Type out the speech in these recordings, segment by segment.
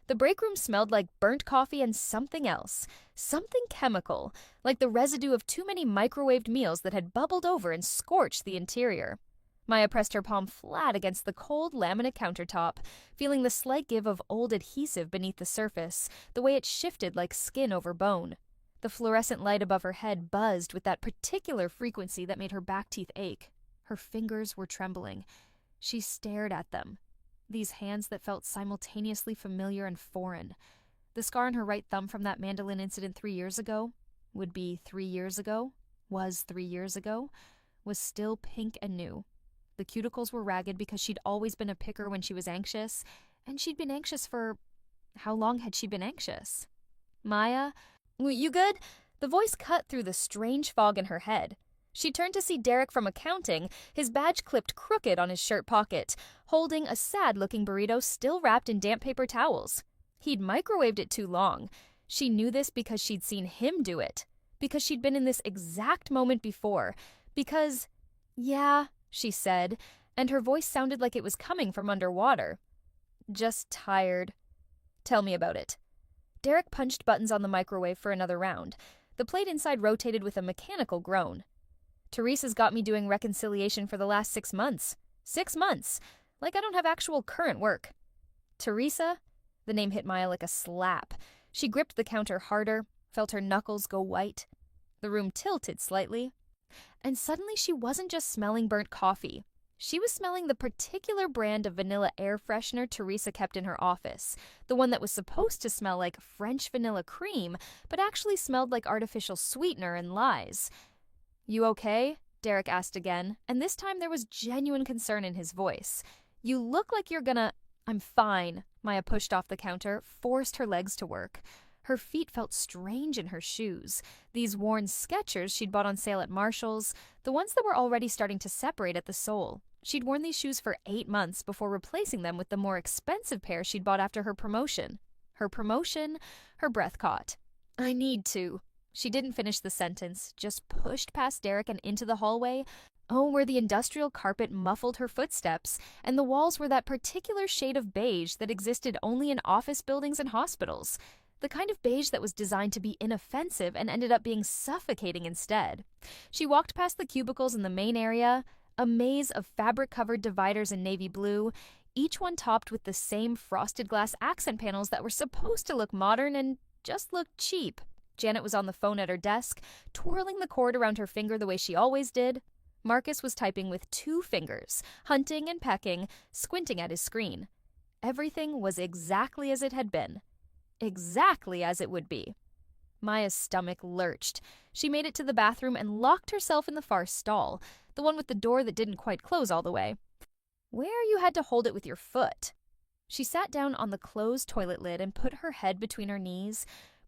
The break room smelled like burnt coffee and something else. Something chemical, like the residue of too many microwaved meals that had bubbled over and scorched the interior. Maya pressed her palm flat against the cold laminate countertop, feeling the slight give of old adhesive beneath the surface, the way it shifted like skin over bone. The fluorescent light above her head buzzed with that particular frequency that made her back teeth ache. Her fingers were trembling. She stared at them. These hands that felt simultaneously familiar and foreign. The scar on her right thumb from that mandolin incident 3 years ago, would be 3 years ago, was 3 years ago, was still pink and new. The cuticles were ragged because she'd always been a picker when she was anxious, and she'd been anxious for... How long had she been anxious? Maya? You good? The voice cut through the strange fog in her head. She turned to see Derek from accounting, his badge clipped crooked on his shirt pocket, holding a sad-looking burrito still wrapped in damp paper towels. He'd microwaved it too long. She knew this because she'd seen him do it. Because she'd been in this exact moment before. Because... Yeah, she said, and her voice sounded like it was coming from underwater. Just tired. Tell me about it. Derek punched buttons on the microwave for another round. The plate inside rotated with a mechanical groan. Teresa's got me doing reconciliation for the last 6 months. 6 months! Like I don't have actual current work. Teresa? The name hit Maya like a slap. She gripped the counter harder, felt her knuckles go white. The room tilted slightly. And suddenly she wasn't just smelling burnt coffee. She was smelling the particular brand of vanilla air freshener Teresa kept in her office, the one that was supposed to smell like French vanilla cream, but actually smelled like artificial sweetener and lies. You okay? Derek asked again, and this time there was genuine concern in his voice. You look like you're gonna... I'm fine. Maya pushed off the counter, forced her legs to work. Her feet felt strange in her shoes. These worn Skechers she'd bought on sale at Marshall's, the ones that were already starting to separate at the sole. She'd worn these shoes for 8 months before replacing them with the more expensive pair she'd bought after her promotion. Her promotion? Her breath caught. I need to. She didn't finish the sentence, just pushed past Derek and into the hallway. Oh, where the industrial carpet muffled her footsteps, and the walls were that particular shade of beige that existed only in office buildings and hospitals. The kind of beige that was designed to be inoffensive and ended up being suffocating instead. She walked past the cubicles in the main area, a maze of fabric-covered dividers in navy blue, each one topped with the same frosted glass accent panels that were supposed to look modern and just looked cheap. Janet was on the phone at her desk, twirling the cord around her finger the way she always did. Marcus was typing with 2 fingers, hunting and pecking, squinting at his screen. Everything was exactly as it had been. Exactly as it would be. Maya's stomach lurched. She made it to the bathroom and locked herself in the far stall, the one with the door that didn't quite close all the way. Where you had to hold it with your foot. She sat down on the closed toilet lid and put her head between her knees,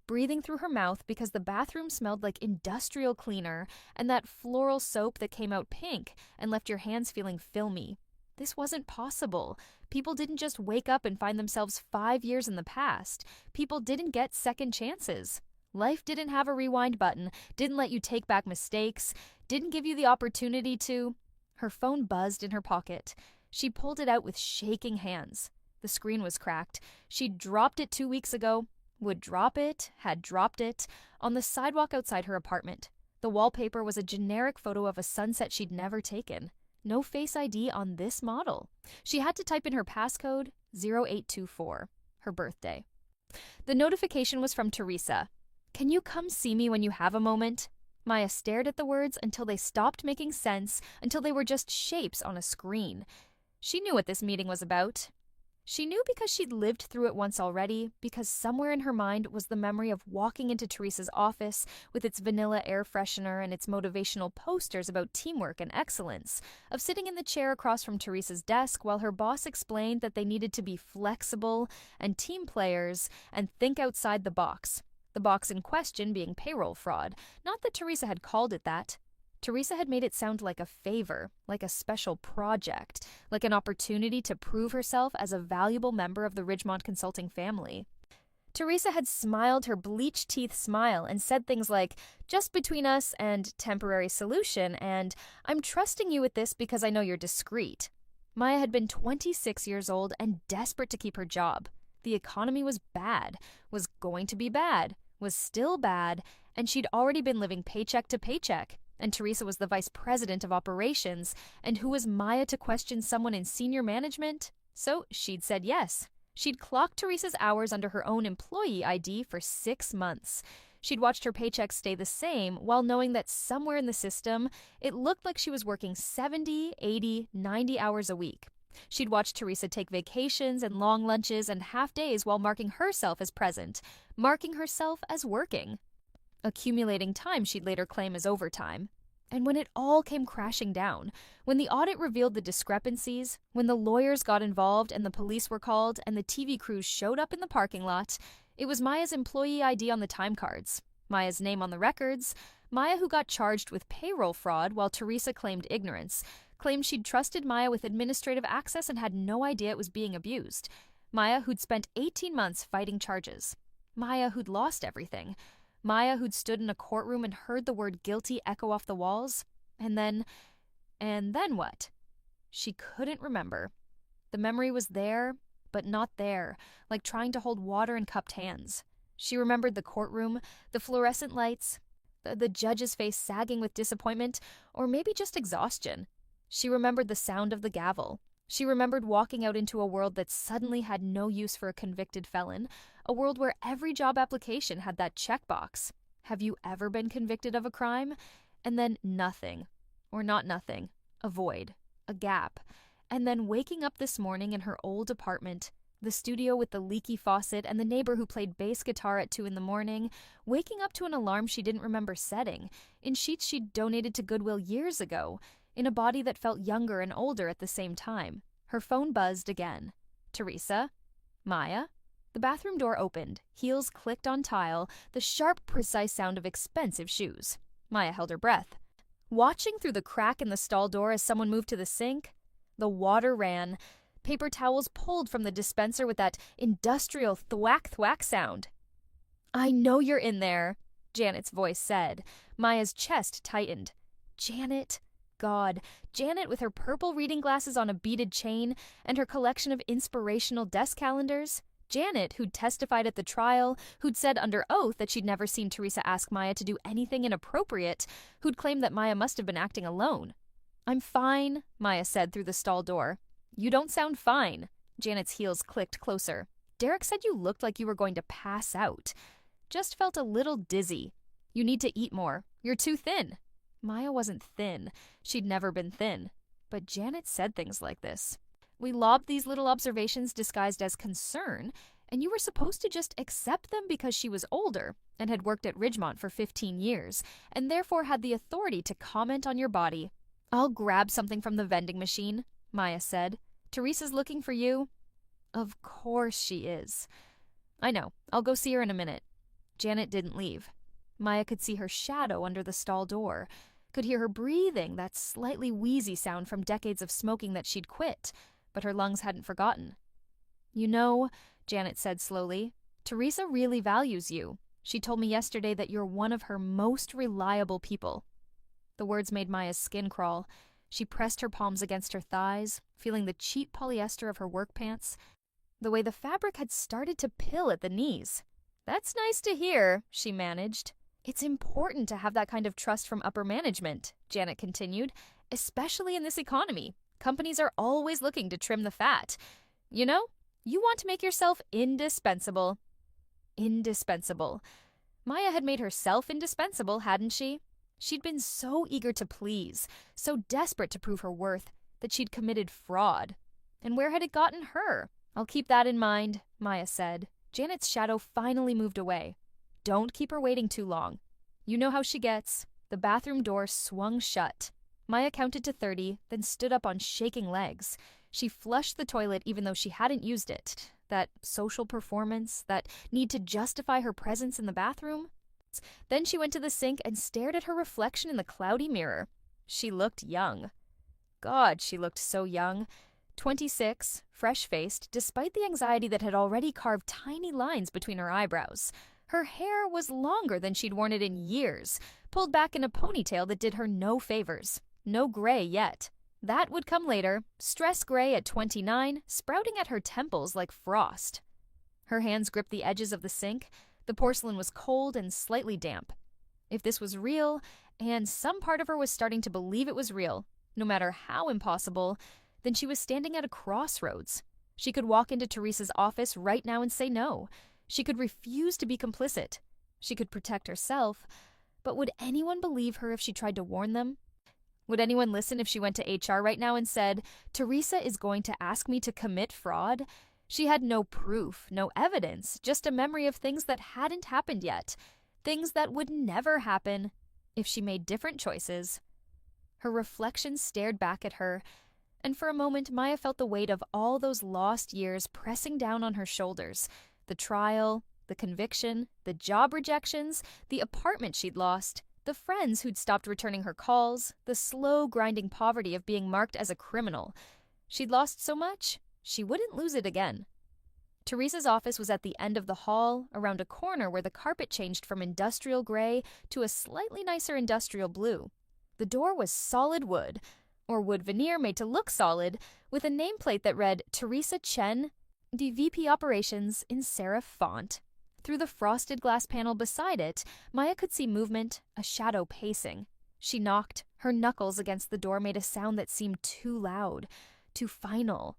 breathing through her mouth because the bathroom smelled like industrial cleaner and that floral soap that came out pink and left your hands feeling filmy. This wasn't possible. People didn't just wake up and find themselves 5 years in the past. People didn't get second chances. Life didn't have a rewind button, didn't let you take back mistakes, didn't give you the opportunity to... Her phone buzzed in her pocket. She pulled it out with shaking hands. The screen was cracked. She'd dropped it 2 weeks ago, would drop it, had dropped it, on the sidewalk outside her apartment. The wallpaper was a generic photo of a sunset she'd never taken. No Face ID on this model. She had to type in her passcode, 0824, her birthday. The notification was from Teresa. Can you come see me when you have a moment? Maya stared at the words until they stopped making sense, until they were just shapes on a screen. She knew what this meeting was about. She knew because she'd lived through it once already, because somewhere in her mind was the memory of walking into Teresa's office with its vanilla air freshener and its motivational posters about teamwork and excellence, of sitting in the chair across from Teresa's desk while her boss explained that they needed to be flexible and team players and think outside the box. The box in question being payroll fraud. Not that Teresa had called it that. Teresa had made it sound like a favor, like a special project, like an opportunity to prove herself as a valuable member of the Ridgemont Consulting family. Teresa had smiled her bleached teeth smile and said things like, just between us and temporary solution, and I'm trusting you with this because I know you're discreet. Maya had been 26 years old and desperate to keep her job. The economy was bad, was going to be bad, was still bad, and she'd already been living paycheck to paycheck. And Teresa was the vice president of operations, and who was Maya to question someone in senior management? So she'd said yes. She'd clocked Teresa's hours under her own employee ID for 6 months. She'd watched her paycheck stay the same while knowing that somewhere in the system, it looked like she was working 70, 80, 90 hours a week. She'd watched Teresa take vacations and long lunches and half days while marking herself as present, marking herself as working. Accumulating time she'd later claim as overtime. And when it all came crashing down, when the audit revealed the discrepancies, when the lawyers got involved and the police were called and the TV crews showed up in the parking lot, it was Maya's employee ID on the time cards, Maya's name on the records, Maya who got charged with payroll fraud while Teresa claimed ignorance, claimed she'd trusted Maya with administrative access and had no idea it was being abused. Maya who'd spent 18 months fighting charges. Maya who'd lost everything. Maya who'd stood in a courtroom and heard the word guilty echo off the walls. And then what? She couldn't remember. The memory was there, but not there, like trying to hold water in cupped hands. She remembered the courtroom, the fluorescent lights, the judge's face sagging with disappointment, or maybe just exhaustion. She remembered the sound of the gavel. She remembered walking out into a world that suddenly had no use for a convicted felon, a world where every job application had that checkbox. Have you ever been convicted of a crime? And then nothing. Or not nothing. A void. A gap. And then waking up this morning in her old apartment, the studio with the leaky faucet and the neighbor who played bass guitar at 2 a.m, waking up to an alarm she didn't remember setting, in sheets she'd donated to Goodwill years ago, in a body that felt younger and older at the same time. Her phone buzzed again. Teresa? Maya? The bathroom door opened. Heels clicked on tile, the sharp, precise sound of expensive shoes. Maya held her breath. Watching through the crack in the stall door as someone moved to the sink, the water ran. Paper towels pulled from the dispenser with that industrial thwack-thwack sound. "I know you're in there," Janet's voice said. Maya's chest tightened. Janet? God, Janet with her purple reading glasses on a beaded chain and her collection of inspirational desk calendars. Janet, who'd testified at the trial, who'd said under oath that she'd never seen Teresa ask Maya to do anything inappropriate, who'd claimed that Maya must have been acting alone. "I'm fine," Maya said through the stall door. "You don't sound fine." Janet's heels clicked closer. "Derek said you looked like you were going to pass out. Just felt a little dizzy. You need to eat more. You're too thin." Maya wasn't thin. She'd never been thin. But Janet said things like this. We lobbed these little observations disguised as concern, and you were supposed to just accept them because she was older and had worked at Ridgemont for 15 years, and therefore had the authority to comment on your body. "I'll grab something from the vending machine," Maya said. "Teresa's looking for you." Of course she is. "I know. I'll go see her in a minute." Janet didn't leave. Maya could see her shadow under the stall door, could hear her breathing, that slightly wheezy sound from decades of smoking that she'd quit, but her lungs hadn't forgotten. "You know," Janet said slowly, "Teresa really values you. She told me yesterday that you're one of her most reliable people." The words made Maya's skin crawl. She pressed her palms against her thighs, feeling the cheap polyester of her work pants, the way the fabric had started to pill at the knees. "That's nice to hear," she managed. "It's important to have that kind of trust from upper management," Janet continued, "especially in this economy. Companies are always looking to trim the fat. You know, you want to make yourself indispensable." Indispensable. Maya had made herself indispensable, hadn't she? She'd been so eager to please, so desperate to prove her worth, that she'd committed fraud. And where had it gotten her? "I'll keep that in mind," Maya said. Janet's shadow finally moved away. "Don't keep her waiting too long. You know how she gets." The bathroom door swung shut. Maya counted to 30, then stood up on shaking legs. She flushed the toilet even though she hadn't used it. That social performance, that need to justify her presence in the bathroom. Then she went to the sink and stared at her reflection in the cloudy mirror. She looked young. God, she looked so young. 26, fresh-faced, despite the anxiety that had already carved tiny lines between her eyebrows. Her hair was longer than she'd worn it in years, pulled back in a ponytail that did her no favors. No gray yet. That would come later, stress gray at 29, sprouting at her temples like frost. Her hands gripped the edges of the sink. The porcelain was cold and slightly damp. If this was real, and some part of her was starting to believe it was real, no matter how impossible, then she was standing at a crossroads. She could walk into Teresa's office right now and say no. She could refuse to be complicit. She could protect herself. But would anyone believe her if she tried to warn them? Would anyone listen if she went to HR right now and said, "Teresa is going to ask me to commit fraud"? She had no proof, no evidence, just a memory of things that hadn't happened yet, things that would never happen if she made different choices. Her reflection stared back at her, and for a moment Maya felt the weight of all those lost years pressing down on her shoulders. The trial, the conviction, the job rejections, the apartment she'd lost, the friends who'd stopped returning her calls, the slow, grinding poverty of being marked as a criminal. She'd lost so much, she wouldn't lose it again. Teresa's office was at the end of the hall, around a corner where the carpet changed from industrial gray to a slightly nicer industrial blue. The door was solid wood, or wood veneer made to look solid, with a nameplate that read Teresa Chen, DVP Operations in serif font. Through the frosted glass panel beside it, Maya could see movement, a shadow pacing. She knocked. Her knuckles against the door made a sound that seemed too loud, too final.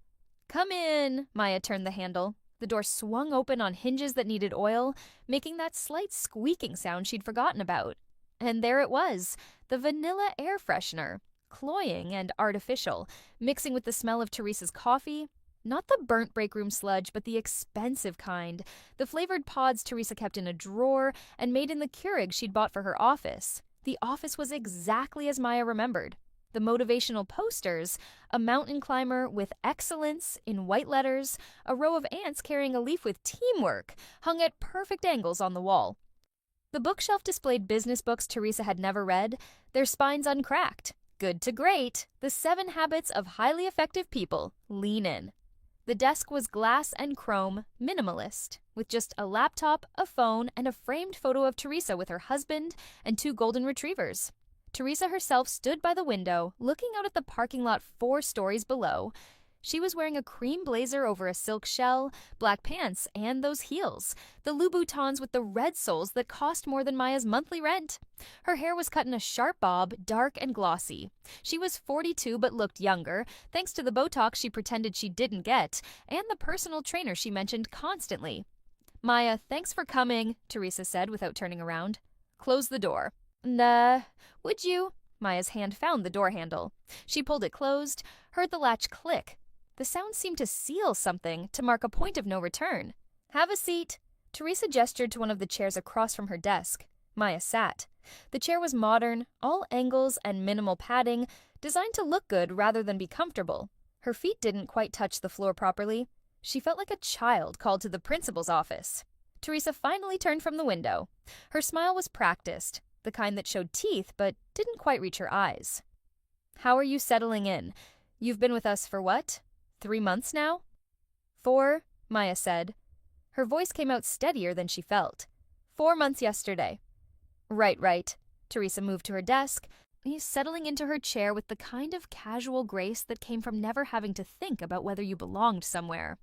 "Come in!" Maya turned the handle. The door swung open on hinges that needed oil, making that slight squeaking sound she'd forgotten about. And there it was, the vanilla air freshener, cloying and artificial, mixing with the smell of Teresa's coffee. Not the burnt break room sludge, but the expensive kind, the flavored pods Teresa kept in a drawer and made in the Keurig she'd bought for her office. The office was exactly as Maya remembered. The motivational posters, a mountain climber with excellence in white letters, a row of ants carrying a leaf with teamwork, hung at perfect angles on the wall. The bookshelf displayed business books Teresa had never read, their spines uncracked. Good to great, The 7 Habits of Highly Effective People. Lean in. The desk was glass and chrome, minimalist, with just a laptop, a phone, and a framed photo of Teresa with her husband and 2 golden retrievers. Teresa herself stood by the window, looking out at the parking lot 4 stories below. She was wearing a cream blazer over a silk shell, black pants, and those heels, the Louboutins with the red soles that cost more than Maya's monthly rent. Her hair was cut in a sharp bob, dark and glossy. She was 42 but looked younger, thanks to the Botox she pretended she didn't get, and the personal trainer she mentioned constantly. "Maya, thanks for coming," Teresa said without turning around. "Close the door." "Nah, would you?" Maya's hand found the door handle. She pulled it closed, heard the latch click. The sound seemed to seal something, to mark a point of no return. "Have a seat." Teresa gestured to one of the chairs across from her desk. Maya sat. The chair was modern, all angles and minimal padding, designed to look good rather than be comfortable. Her feet didn't quite touch the floor properly. She felt like a child called to the principal's office. Teresa finally turned from the window. Her smile was practiced, the kind that showed teeth but didn't quite reach her eyes. "How are you settling in? You've been with us for what? 3 months now?" "4, Maya said. Her voice came out steadier than she felt. 4 months yesterday." Right. Teresa moved to her desk, settling into her chair with the kind of casual grace that came from never having to think about whether you belonged somewhere.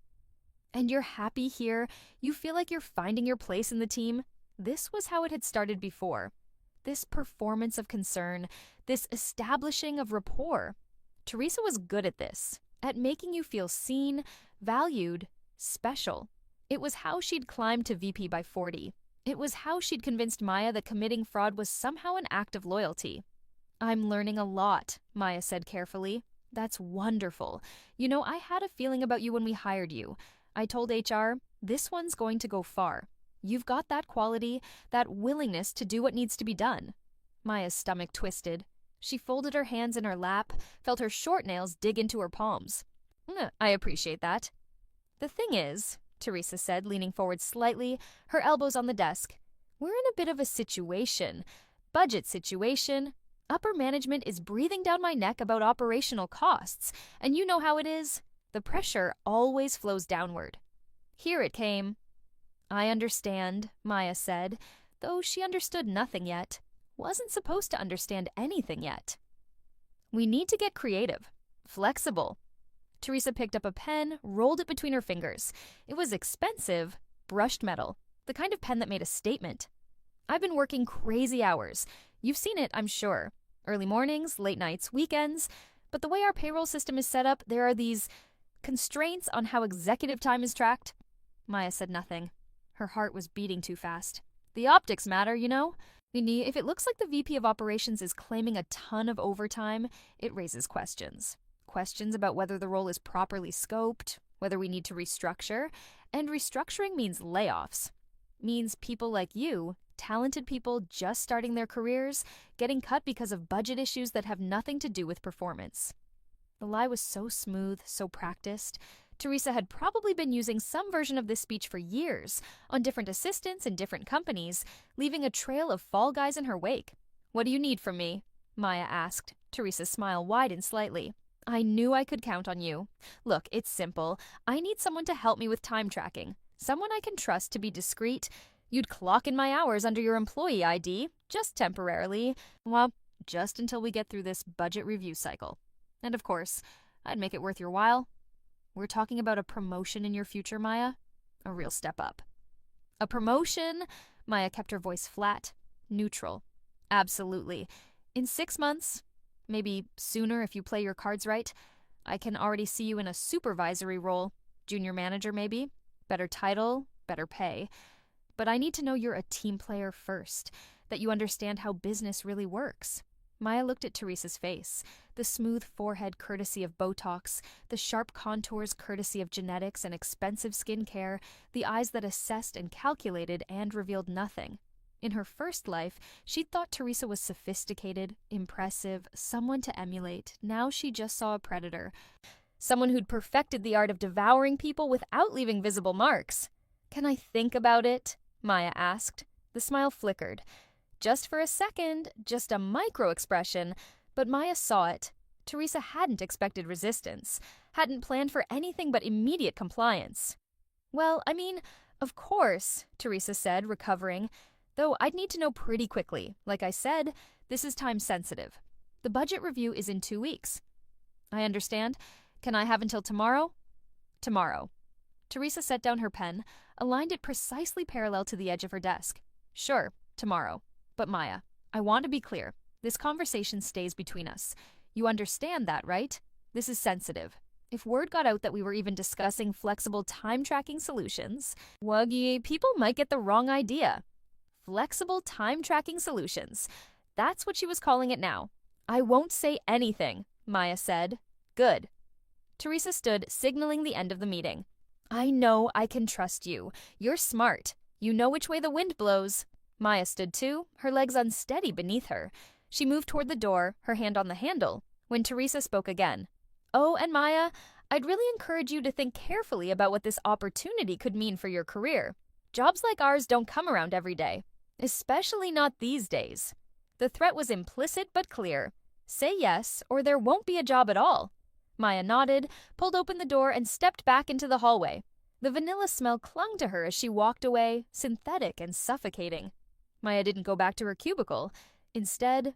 "And you're happy here? You feel like you're finding your place in the team?" This was how it had started before. This performance of concern, this establishing of rapport. Teresa was good at this, at making you feel seen, valued, special. It was how she'd climbed to VP by 40. It was how she'd convinced Maya that committing fraud was somehow an act of loyalty. "I'm learning a lot," Maya said carefully. "That's wonderful. You know, I had a feeling about you when we hired you. I told HR, this one's going to go far. You've got that quality, that willingness to do what needs to be done." Maya's stomach twisted. She folded her hands in her lap, felt her short nails dig into her palms. "I appreciate that." "The thing is," Teresa said, leaning forward slightly, her elbows on the desk, "we're in a bit of a situation. Budget situation. Upper management is breathing down my neck about operational costs, and you know how it is. The pressure always flows downward." Here it came. "I understand," Maya said, though she understood nothing yet. Wasn't supposed to understand anything yet. "We need to get creative. Flexible." Teresa picked up a pen, rolled it between her fingers. It was expensive, brushed metal, the kind of pen that made a statement. I've been working crazy hours. You've seen it, I'm sure. Early mornings, late nights, weekends. But the way our payroll system is set up, there are these constraints on how executive time is tracked. Maya said nothing. Her heart was beating too fast. The optics matter, you know? Nini, if it looks like the VP of Operations is claiming a ton of overtime, it raises questions. Questions about whether the role is properly scoped, whether we need to restructure, and restructuring means layoffs. Means people like you, talented people just starting their careers, getting cut because of budget issues that have nothing to do with performance. The lie was so smooth, so practiced. Teresa had probably been using some version of this speech for years, on different assistants in different companies, leaving a trail of fall guys in her wake. "What do you need from me?" Maya asked. Teresa's smile widened slightly. "I knew I could count on you. Look, it's simple. I need someone to help me with time tracking. Someone I can trust to be discreet. You'd clock in my hours under your employee ID, just temporarily. Well, just until we get through this budget review cycle. And of course, I'd make it worth your while. We're talking about a promotion in your future, Maya. A real step up." "A promotion?" Maya kept her voice flat, neutral. "Absolutely. In 6 months, maybe sooner if you play your cards right, I can already see you in a supervisory role. Junior manager, maybe. Better title, better pay. But I need to know you're a team player first, that you understand how business really works." Maya looked at Teresa's face, the smooth forehead courtesy of Botox, the sharp contours courtesy of genetics and expensive skincare, the eyes that assessed and calculated and revealed nothing. In her first life, she'd thought Teresa was sophisticated, impressive, someone to emulate. Now she just saw a predator. Someone who'd perfected the art of devouring people without leaving visible marks. "Can I think about it?" Maya asked. The smile flickered. Just for a second, just a micro-expression, but Maya saw it. Teresa hadn't expected resistance, hadn't planned for anything but immediate compliance. "Well, I mean, of course," Teresa said, recovering, "though I'd need to know pretty quickly. Like I said, this is time sensitive. The budget review is in 2 weeks." "I understand. Can I have until tomorrow?" "Tomorrow." Teresa set down her pen, aligned it precisely parallel to the edge of her desk. "Sure, tomorrow. But Maya, I want to be clear. This conversation stays between us. You understand that, right? This is sensitive. If word got out that we were even discussing flexible time-tracking solutions, Wuggy, people might get the wrong idea. Flexible time-tracking solutions. That's what she was calling it now. "I won't say anything," Maya said. "Good." Teresa stood, signaling the end of the meeting. "I know I can trust you. You're smart. You know which way the wind blows." Maya stood too, her legs unsteady beneath her. She moved toward the door, her hand on the handle, when Teresa spoke again. "Oh, and Maya, I'd really encourage you to think carefully about what this opportunity could mean for your career. Jobs like ours don't come around every day, especially not these days." The threat was implicit but clear. Say yes, or there won't be a job at all. Maya nodded, pulled open the door, and stepped back into the hallway. The vanilla smell clung to her as she walked away, synthetic and suffocating. Maya didn't go back to her cubicle. Instead,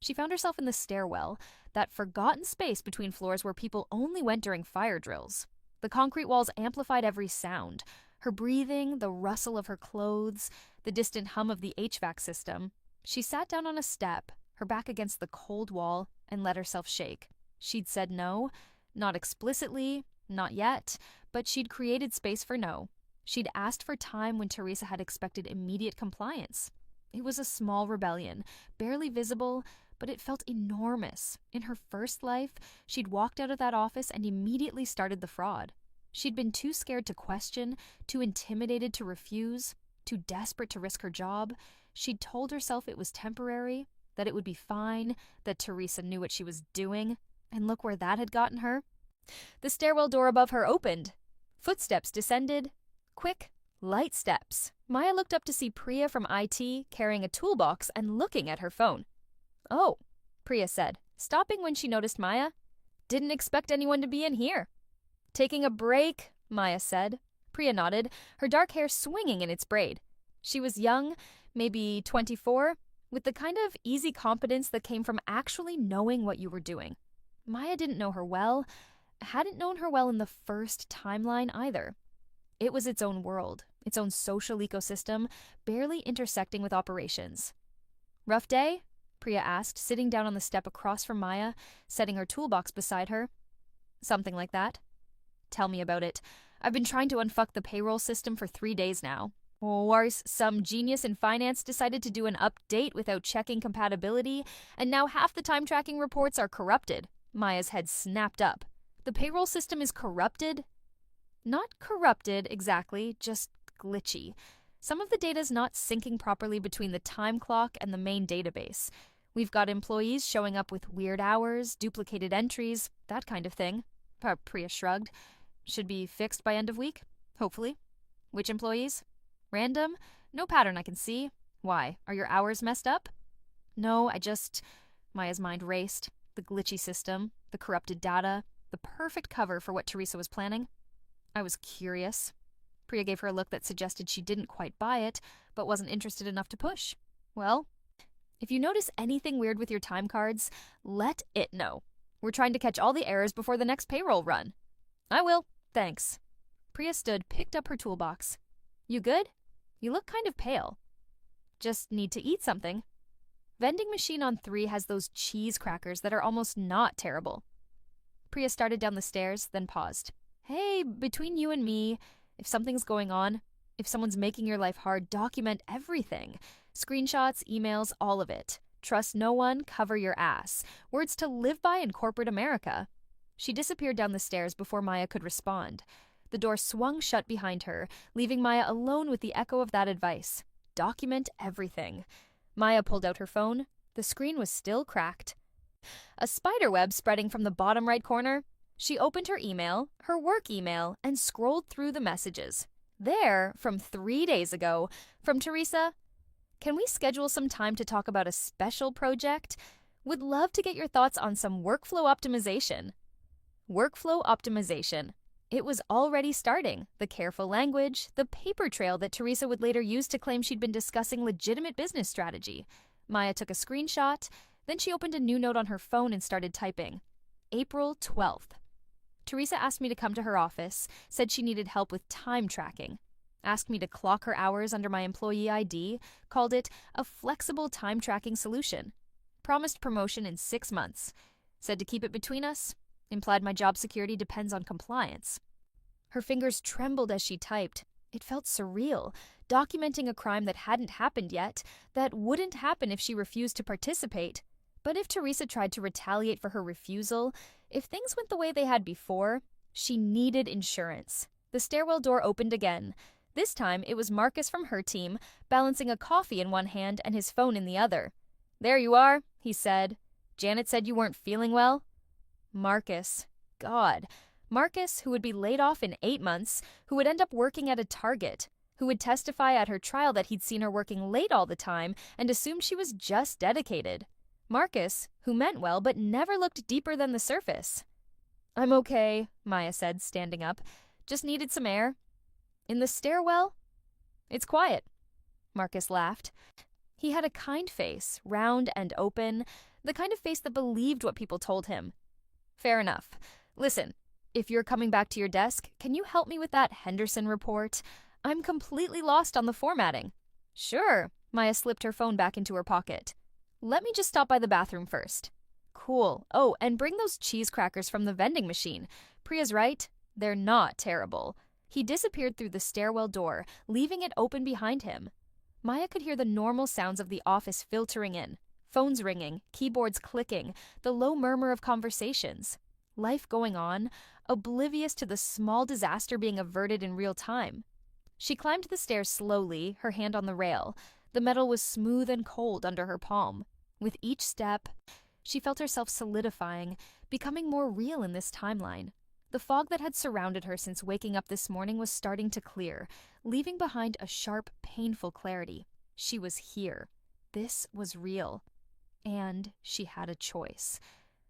she found herself in the stairwell, that forgotten space between floors where people only went during fire drills. The concrete walls amplified every sound. Her breathing, the rustle of her clothes, the distant hum of the HVAC system. She sat down on a step, her back against the cold wall, and let herself shake. She'd said no, not explicitly, not yet, but she'd created space for no. She'd asked for time when Teresa had expected immediate compliance. It was a small rebellion, barely visible, but it felt enormous. In her first life, she'd walked out of that office and immediately started the fraud. She'd been too scared to question, too intimidated to refuse, too desperate to risk her job. She'd told herself it was temporary, that it would be fine, that Teresa knew what she was doing, and look where that had gotten her. The stairwell door above her opened. Footsteps descended. Quick, light steps. Maya looked up to see Priya from IT carrying a toolbox and looking at her phone. "Oh," Priya said, stopping when she noticed Maya. "Didn't expect anyone to be in here." "Taking a break," Maya said. Priya nodded, her dark hair swinging in its braid. She was young, maybe 24, with the kind of easy competence that came from actually knowing what you were doing. Maya didn't know her well, hadn't known her well in the first timeline either. It was its own world, its own social ecosystem, barely intersecting with operations. "Rough day?" Priya asked, sitting down on the step across from Maya, setting her toolbox beside her. "Something like that." "Tell me about it. I've been trying to unfuck the payroll system for 3 days now. Worse, some genius in finance decided to do an update without checking compatibility, and now half the time tracking reports are corrupted." Maya's head snapped up. "The payroll system is corrupted?" "Not corrupted, exactly, just glitchy. Some of the data's not syncing properly between the time clock and the main database. We've got employees showing up with weird hours, duplicated entries, that kind of thing." Priya shrugged. "Should be fixed by end of week, hopefully." "Which employees?" "Random. No pattern I can see. Why, are your hours messed up?" "No, Maya's mind raced. The glitchy system, the corrupted data, the perfect cover for what Teresa was planning. I was curious." Priya gave her a look that suggested she didn't quite buy it, but wasn't interested enough to push. "Well, if you notice anything weird with your time cards, let it know. We're trying to catch all the errors before the next payroll run." "I will, thanks." Priya stood, picked up her toolbox. "You good? You look kind of pale." "Just need to eat something." "Vending machine on 3 has those cheese crackers that are almost not terrible." Priya started down the stairs, then paused. "Hey, between you and me, if something's going on, if someone's making your life hard, document everything. Screenshots, emails, all of it. Trust no one, cover your ass. Words to live by in corporate America." She disappeared down the stairs before Maya could respond. The door swung shut behind her, leaving Maya alone with the echo of that advice. Document everything. Maya pulled out her phone. The screen was still cracked. A spider web spreading from the bottom right corner. She opened her email, her work email, and scrolled through the messages. There, from 3 days ago, from Teresa. "Can we schedule some time to talk about a special project? Would love to get your thoughts on some workflow optimization." Workflow optimization. It was already starting. The careful language, the paper trail that Teresa would later use to claim she'd been discussing legitimate business strategy. Maya took a screenshot, then she opened a new note on her phone and started typing. April 12th. Teresa asked me to come to her office, said she needed help with time tracking. Asked me to clock her hours under my employee ID, called it a flexible time tracking solution. Promised promotion in 6 months. Said to keep it between us. Implied my job security depends on compliance. Her fingers trembled as she typed. It felt surreal, documenting a crime that hadn't happened yet, that wouldn't happen if she refused to participate. But if Teresa tried to retaliate for her refusal, if things went the way they had before, she needed insurance. The stairwell door opened again. This time, it was Marcus from her team, balancing a coffee in one hand and his phone in the other. "There you are," he said. "Janet said you weren't feeling well." Marcus. God. Marcus, who would be laid off in 8 months, who would end up working at a Target, who would testify at her trial that he'd seen her working late all the time and assumed she was just dedicated. Marcus, who meant well but never looked deeper than the surface. "I'm okay," Maya said, standing up. "Just needed some air." "In the stairwell?" "It's quiet." Marcus laughed. He had a kind face, round and open, the kind of face that believed what people told him. "Fair enough. Listen, if you're coming back to your desk, can you help me with that Henderson report? I'm completely lost on the formatting." "Sure." Maya slipped her phone back into her pocket. "Let me just stop by the bathroom first." "Cool. Oh, and bring those cheese crackers from the vending machine. Priya's right. They're not terrible." He disappeared through the stairwell door, leaving it open behind him. Maya could hear the normal sounds of the office filtering in. Phones ringing, keyboards clicking, the low murmur of conversations. Life going on, oblivious to the small disaster being averted in real time. She climbed the stairs slowly, her hand on the rail. The metal was smooth and cold under her palm. With each step, she felt herself solidifying, becoming more real in this timeline. The fog that had surrounded her since waking up this morning was starting to clear, leaving behind a sharp, painful clarity. She was here. This was real. And she had a choice.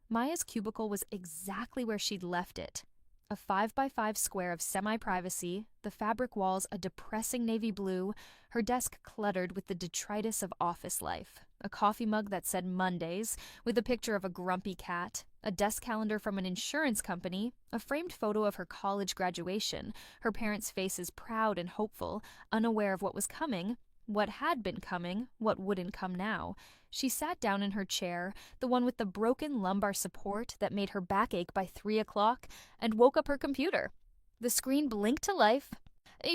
Maya's cubicle was exactly where she'd left it. A 5x5 square of semi-privacy, the fabric walls a depressing navy blue, her desk cluttered with the detritus of office life. a coffee mug that said Mondays with a picture of a grumpy cat, a desk calendar from an insurance company, a framed photo of her college graduation, her parents' faces proud and hopeful, unaware of what was coming, what had been coming, what wouldn't come now. She sat down in her chair, the one with the broken lumbar support that made her back ache by 3 o'clock, and woke up her computer. The screen blinked to life,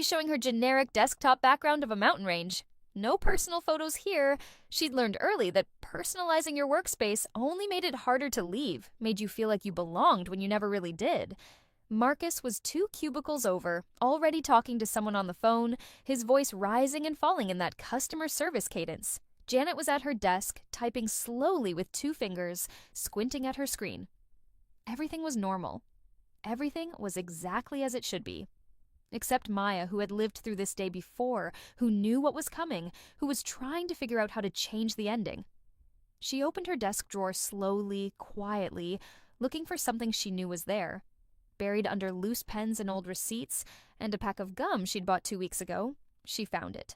showing her generic desktop background of a mountain range. No personal photos here. She'd learned early that personalizing your workspace only made it harder to leave, made you feel like you belonged when you never really did. Marcus was 2 cubicles over, already talking to someone on the phone, his voice rising and falling in that customer service cadence. Janet was at her desk, typing slowly with 2 fingers, squinting at her screen. Everything was normal. Everything was exactly as it should be. Except Maya, who had lived through this day before, who knew what was coming, who was trying to figure out how to change the ending. She opened her desk drawer slowly, quietly, looking for something she knew was there. Buried under loose pens and old receipts, and a pack of gum she'd bought 2 weeks ago, she found it.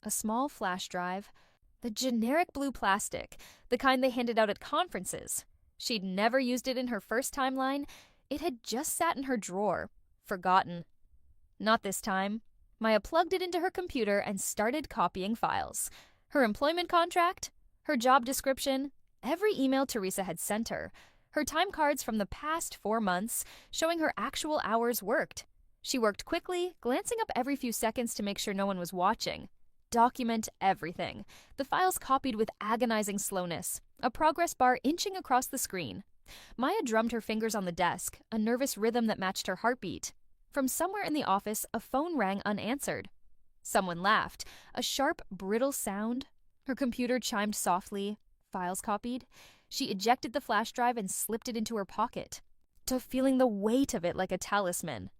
A small flash drive, the generic blue plastic, the kind they handed out at conferences. She'd never used it in her first timeline. It had just sat in her drawer, forgotten. Not this time. Maya plugged it into her computer and started copying files. Her employment contract, her job description, every email Teresa had sent her, her time cards from the past 4 months showing her actual hours worked. She worked quickly, glancing up every few seconds to make sure no one was watching. Document everything. The files copied with agonizing slowness, a progress bar inching across the screen. Maya drummed her fingers on the desk, a nervous rhythm that matched her heartbeat. From somewhere in the office, a phone rang unanswered. Someone laughed, a sharp, brittle sound. Her computer chimed softly. Files copied. She ejected the flash drive and slipped it into her pocket, feeling the weight of it like a talisman.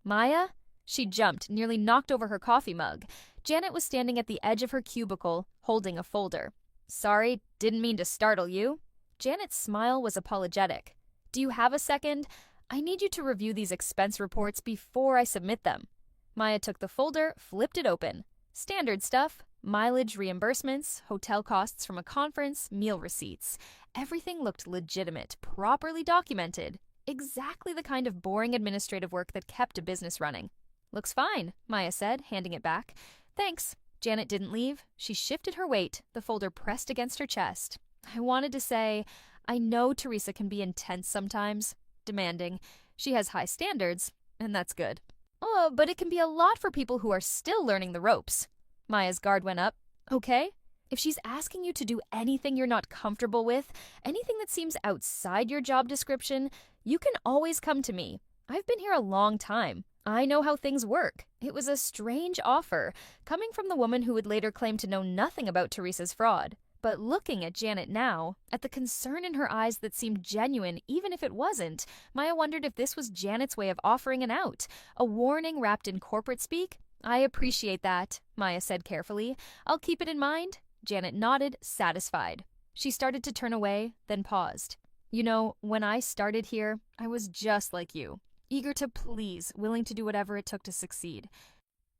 Maya? She jumped, nearly knocked over her coffee mug. Janet was standing at the edge of her cubicle, holding a folder. Sorry, didn't mean to startle you. Janet's smile was apologetic. Do you have a second? I need you to review these expense reports before I submit them. Maya took the folder, flipped it open. Standard stuff. Mileage reimbursements, hotel costs from a conference, meal receipts. Everything looked legitimate, properly documented. Exactly the kind of boring administrative work that kept a business running. Looks fine, Maya said, handing it back. Thanks. Janet didn't leave. She shifted her weight, the folder pressed against her chest. I wanted to say, I know Teresa can be intense sometimes, demanding. She has high standards, and that's good. Oh, but it can be a lot for people who are still learning the ropes. Maya's guard went up. Okay? If she's asking you to do anything you're not comfortable with, anything that seems outside your job description, you can always come to me. I've been here a long time. I know how things work. It was a strange offer, coming from the woman who would later claim to know nothing about Teresa's fraud. But looking at Janet now, at the concern in her eyes that seemed genuine even if it wasn't, Maya wondered if this was Janet's way of offering an out, a warning wrapped in corporate speak. I appreciate that, Maya said carefully. I'll keep it in mind. Janet nodded, satisfied. She started to turn away, then paused. You know, when I started here, I was just like you, eager to please, willing to do whatever it took to succeed.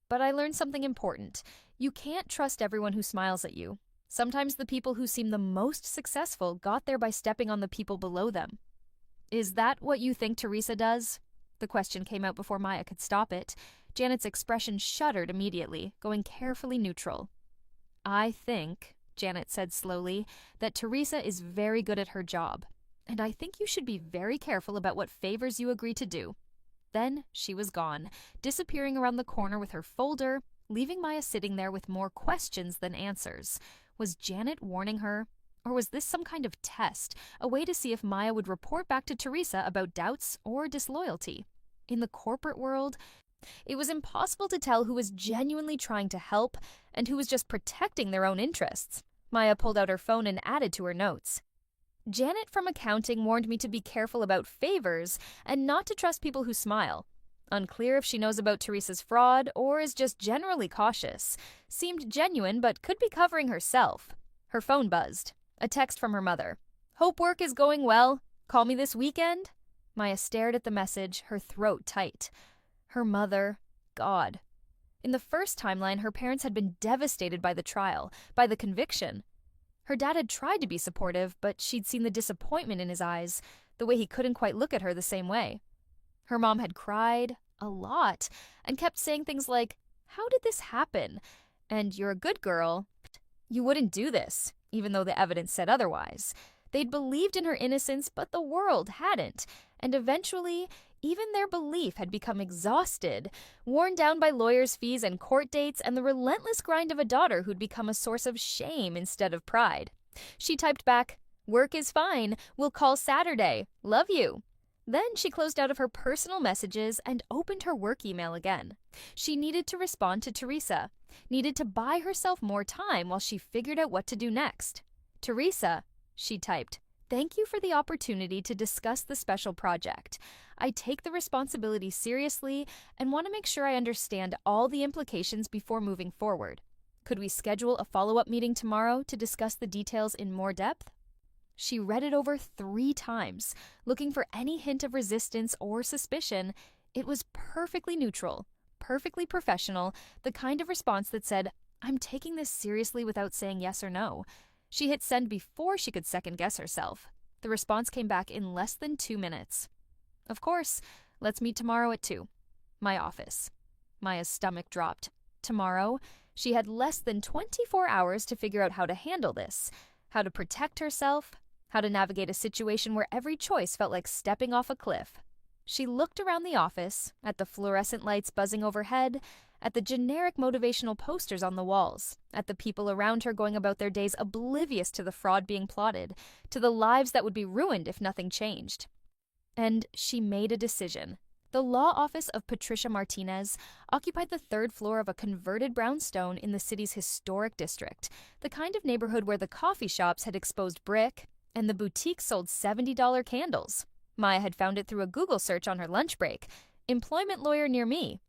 But I learned something important. You can't trust everyone who smiles at you. Sometimes the people who seem the most successful got there by stepping on the people below them. Is that what you think Teresa does? The question came out before Maya could stop it. Janet's expression shuddered immediately, going carefully neutral. I think, Janet said slowly, that Teresa is very good at her job, and I think you should be very careful about what favors you agree to do. Then she was gone, disappearing around the corner with her folder, leaving Maya sitting there with more questions than answers. Was Janet warning her? Or was this some kind of test, a way to see if Maya would report back to Teresa about doubts or disloyalty? In the corporate world, it was impossible to tell who was genuinely trying to help and who was just protecting their own interests. Maya pulled out her phone and added to her notes. Janet from accounting warned me to be careful about favors and not to trust people who smile. Unclear if she knows about Teresa's fraud or is just generally cautious. Seemed genuine but could be covering herself. Her phone buzzed. A text from her mother. Hope work is going well. Call me this weekend? Maya stared at the message, her throat tight. Her mother. God. In the first timeline, her parents had been devastated by the trial, by the conviction. Her dad had tried to be supportive, but she'd seen the disappointment in his eyes, the way he couldn't quite look at her the same way. Her mom had cried a lot and kept saying things like, "How did this happen?" And "You're a good girl. You wouldn't do this," even though the evidence said otherwise. They'd believed in her innocence, but the world hadn't. And eventually, even their belief had become exhausted, worn down by lawyers' fees and court dates and the relentless grind of a daughter who'd become a source of shame instead of pride. She typed back, "Work is fine. We'll call Saturday. Love you." Then she closed out of her personal messages and opened her work email again. She needed to respond to Teresa, needed to buy herself more time while she figured out what to do next. "Teresa," she typed, "thank you for the opportunity to discuss the special project. I take the responsibility seriously and want to make sure I understand all the implications before moving forward. Could we schedule a follow-up meeting tomorrow to discuss the details in more depth?" She read it over 3 times, looking for any hint of resistance or suspicion. It was perfectly neutral, perfectly professional, the kind of response that said, "I'm taking this seriously," without saying yes or no. She hit send before she could second-guess herself. The response came back in less than 2 minutes. "Of course. Let's meet tomorrow at 2. My office." Maya's stomach dropped. Tomorrow? She had less than 24 hours to figure out how to handle this, how to protect herself, how to navigate a situation where every choice felt like stepping off a cliff. She looked around the office, at the fluorescent lights buzzing overhead, at the generic motivational posters on the walls, at the people around her going about their days oblivious to the fraud being plotted, to the lives that would be ruined if nothing changed. And she made a decision. The law office of Patricia Martinez occupied the 3rd floor of a converted brownstone in the city's historic district, the kind of neighborhood where the coffee shops had exposed brick and the boutique sold $70 candles. Maya had found it through a Google search on her lunch break. "Employment lawyer near me."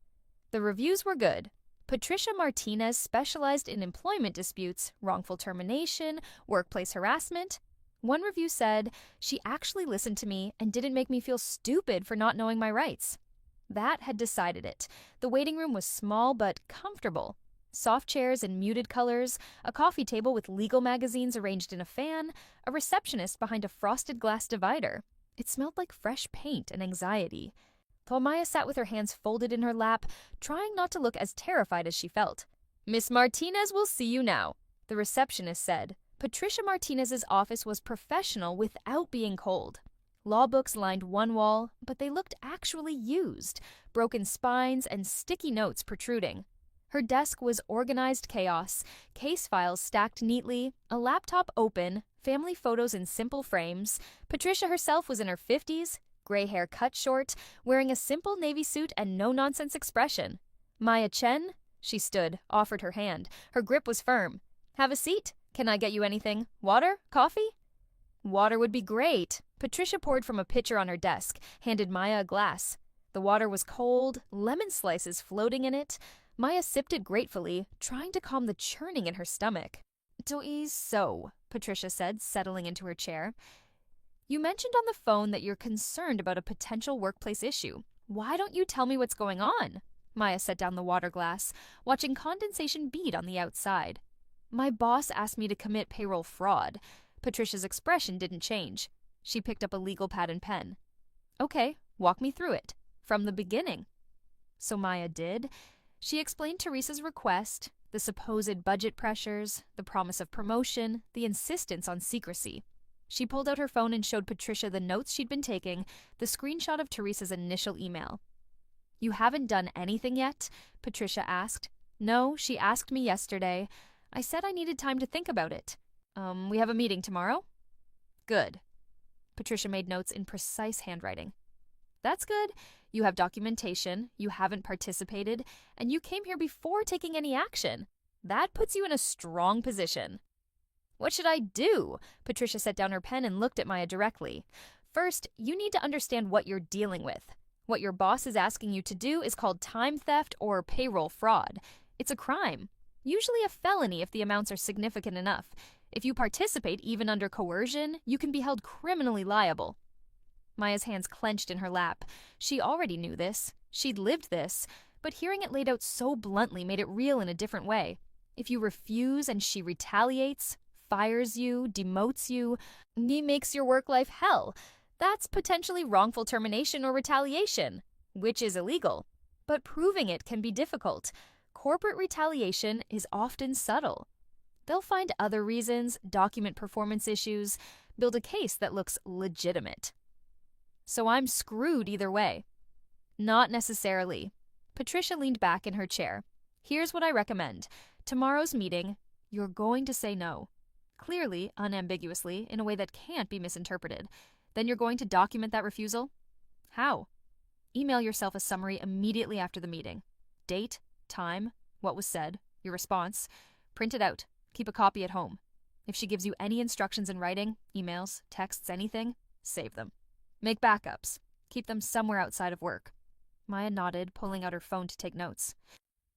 The reviews were good. Patricia Martinez specialized in employment disputes, wrongful termination, workplace harassment. One review said, "She actually listened to me and didn't make me feel stupid for not knowing my rights." That had decided it. The waiting room was small but comfortable. Soft chairs in muted colors, a coffee table with legal magazines arranged in a fan, a receptionist behind a frosted glass divider. It smelled like fresh paint and anxiety. While Maya sat with her hands folded in her lap, trying not to look as terrified as she felt. "Miss Martinez will see you now," the receptionist said. Patricia Martinez's office was professional without being cold. Law books lined one wall, but they looked actually used, broken spines and sticky notes protruding. Her desk was organized chaos, case files stacked neatly, a laptop open, family photos in simple frames. Patricia herself was in her 50s, gray hair cut short, wearing a simple navy suit and no-nonsense expression. "Maya Chen?" She stood, offered her hand. Her grip was firm. "Have a seat. Can I get you anything? Water? Coffee?" "Water would be great." Patricia poured from a pitcher on her desk, handed Maya a glass. The water was cold, lemon slices floating in it. Maya sipped it gratefully, trying to calm the churning in her stomach. "So," Patricia said, settling into her chair. "You mentioned on the phone that you're concerned about a potential workplace issue. Why don't you tell me what's going on?" Maya set down the water glass, watching condensation bead on the outside. "My boss asked me to commit payroll fraud." Patricia's expression didn't change. She picked up a legal pad and pen. "Okay, walk me through it. From the beginning." So Maya did. She explained Teresa's request, the supposed budget pressures, the promise of promotion, the insistence on secrecy. She pulled out her phone and showed Patricia the notes she'd been taking, the screenshot of Teresa's initial email. "You haven't done anything yet?" Patricia asked. "No, she asked me yesterday. I said I needed time to think about it. We have a meeting tomorrow?" "Good." Patricia made notes in precise handwriting. "That's good. You have documentation, you haven't participated, and you came here before taking any action. That puts you in a strong position." "What should I do?" Patricia set down her pen and looked at Maya directly. "First, you need to understand what you're dealing with. What your boss is asking you to do is called time theft or payroll fraud. It's a crime. Usually a felony if the amounts are significant enough. If you participate even under coercion, you can be held criminally liable." Maya's hands clenched in her lap. She already knew this. She'd lived this. But hearing it laid out so bluntly made it real in a different way. If you refuse and she retaliates, fires you, demotes you, makes your work life hell, that's potentially wrongful termination or retaliation, which is illegal. But proving it can be difficult. Corporate retaliation is often subtle. They'll find other reasons, document performance issues, build a case that looks legitimate. So I'm screwed either way. Not necessarily. Patricia leaned back in her chair. Here's what I recommend. Tomorrow's meeting, you're going to say no. Clearly, unambiguously, in a way that can't be misinterpreted. Then you're going to document that refusal? How? Email yourself a summary immediately after the meeting. Date, time, what was said, your response. Print it out. Keep a copy at home. If she gives you any instructions in writing, emails, texts, anything, save them. Make backups. Keep them somewhere outside of work. Maya nodded, pulling out her phone to take notes.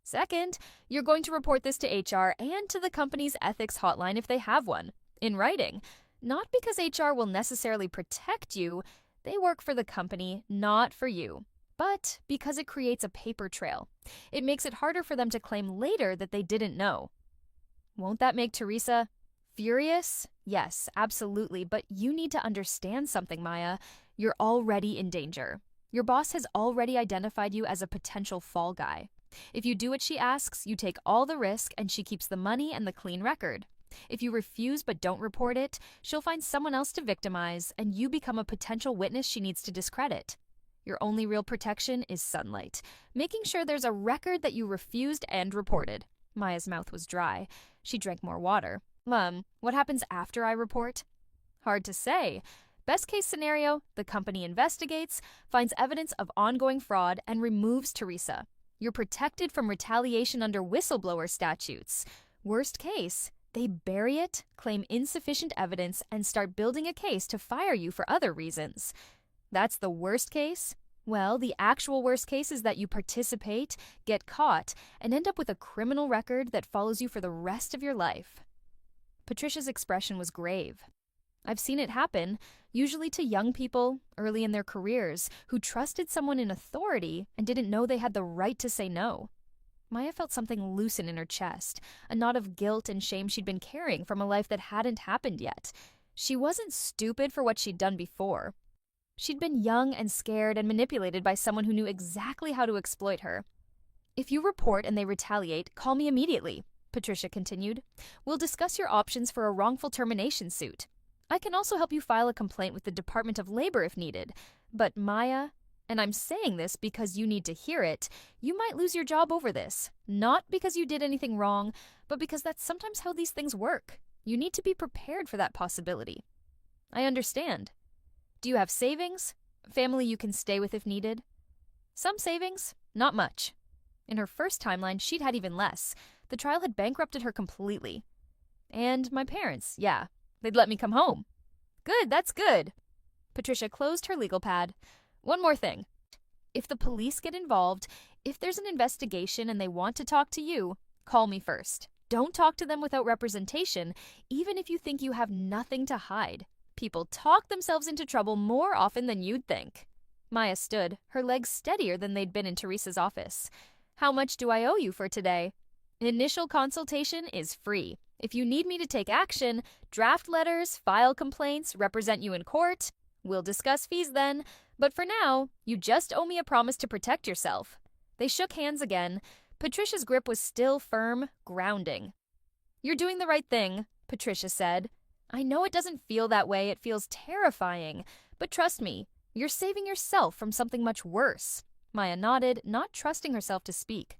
Second, you're going to report this to HR and to the company's ethics hotline if they have one, in writing. Not because HR will necessarily protect you, they work for the company, not for you. But because it creates a paper trail. It makes it harder for them to claim later that they didn't know. Won't that make Teresa furious? Yes, absolutely, but you need to understand something, Maya. You're already in danger. Your boss has already identified you as a potential fall guy. If you do what she asks, you take all the risk and she keeps the money and the clean record. If you refuse but don't report it, she'll find someone else to victimize and you become a potential witness she needs to discredit. Your only real protection is sunlight, making sure there's a record that you refused and reported. Maya's mouth was dry. She drank more water. What happens after I report? Hard to say. Best case scenario, the company investigates, finds evidence of ongoing fraud, and removes Teresa. You're protected from retaliation under whistleblower statutes. Worst case, they bury it, claim insufficient evidence, and start building a case to fire you for other reasons. That's the worst case? Well, the actual worst case is that you participate, get caught, and end up with a criminal record that follows you for the rest of your life. Patricia's expression was grave. I've seen it happen, usually to young people early in their careers who trusted someone in authority and didn't know they had the right to say no. Maya felt something loosen in her chest, a knot of guilt and shame she'd been carrying from a life that hadn't happened yet. She wasn't stupid for what she'd done before. She'd been young and scared and manipulated by someone who knew exactly how to exploit her. If you report and they retaliate, call me immediately, Patricia continued. We'll discuss your options for a wrongful termination suit. I can also help you file a complaint with the Department of Labor if needed. But Maya, and I'm saying this because you need to hear it, you might lose your job over this. Not because you did anything wrong, but because that's sometimes how these things work. You need to be prepared for that possibility. I understand. Do you have savings? Family you can stay with if needed? Some savings, not much. In her first timeline, she'd had even less. The trial had bankrupted her completely. And my parents, yeah. They'd let me come home. Good, that's good. Patricia closed her legal pad. One more thing. If the police get involved, if there's an investigation and they want to talk to you, call me first. Don't talk to them without representation, even if you think you have nothing to hide. People talk themselves into trouble more often than you'd think. Maya stood, her legs steadier than they'd been in Teresa's office. How much do I owe you for today? Initial consultation is free. If you need me to take action, draft letters, file complaints, represent you in court, we'll discuss fees then. But for now, you just owe me a promise to protect yourself. They shook hands again. Patricia's grip was still firm, grounding. You're doing the right thing, Patricia said. I know it doesn't feel that way, it feels terrifying. But trust me, you're saving yourself from something much worse. Maya nodded, not trusting herself to speak.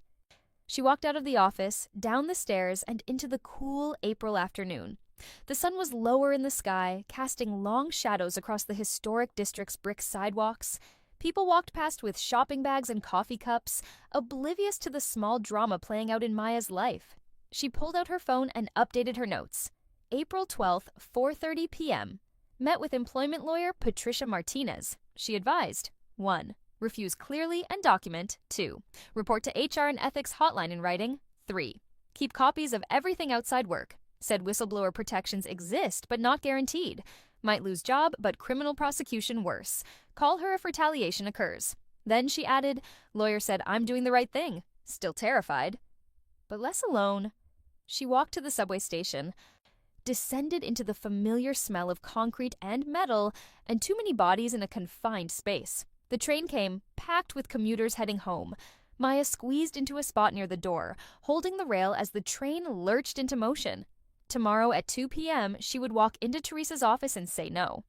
She walked out of the office, down the stairs, and into the cool April afternoon. The sun was lower in the sky, casting long shadows across the historic district's brick sidewalks. People walked past with shopping bags and coffee cups, oblivious to the small drama playing out in Maya's life. She pulled out her phone and updated her notes. April 12th, 4:30 p.m. Met with employment lawyer Patricia Martinez. She advised, 1. Refuse clearly and document. 2. Report to HR and ethics hotline in writing. 3. Keep copies of everything outside work. Said whistleblower protections exist but not guaranteed. Might lose job but criminal prosecution worse. Call her if retaliation occurs. Then she added, lawyer said I'm doing the right thing. Still terrified. But less alone. She walked to the subway station. descended into the familiar smell of concrete and metal and too many bodies in a confined space. The train came, packed with commuters heading home. Maya squeezed into a spot near the door, holding the rail as the train lurched into motion. Tomorrow at 2 p.m., she would walk into Teresa's office and say no.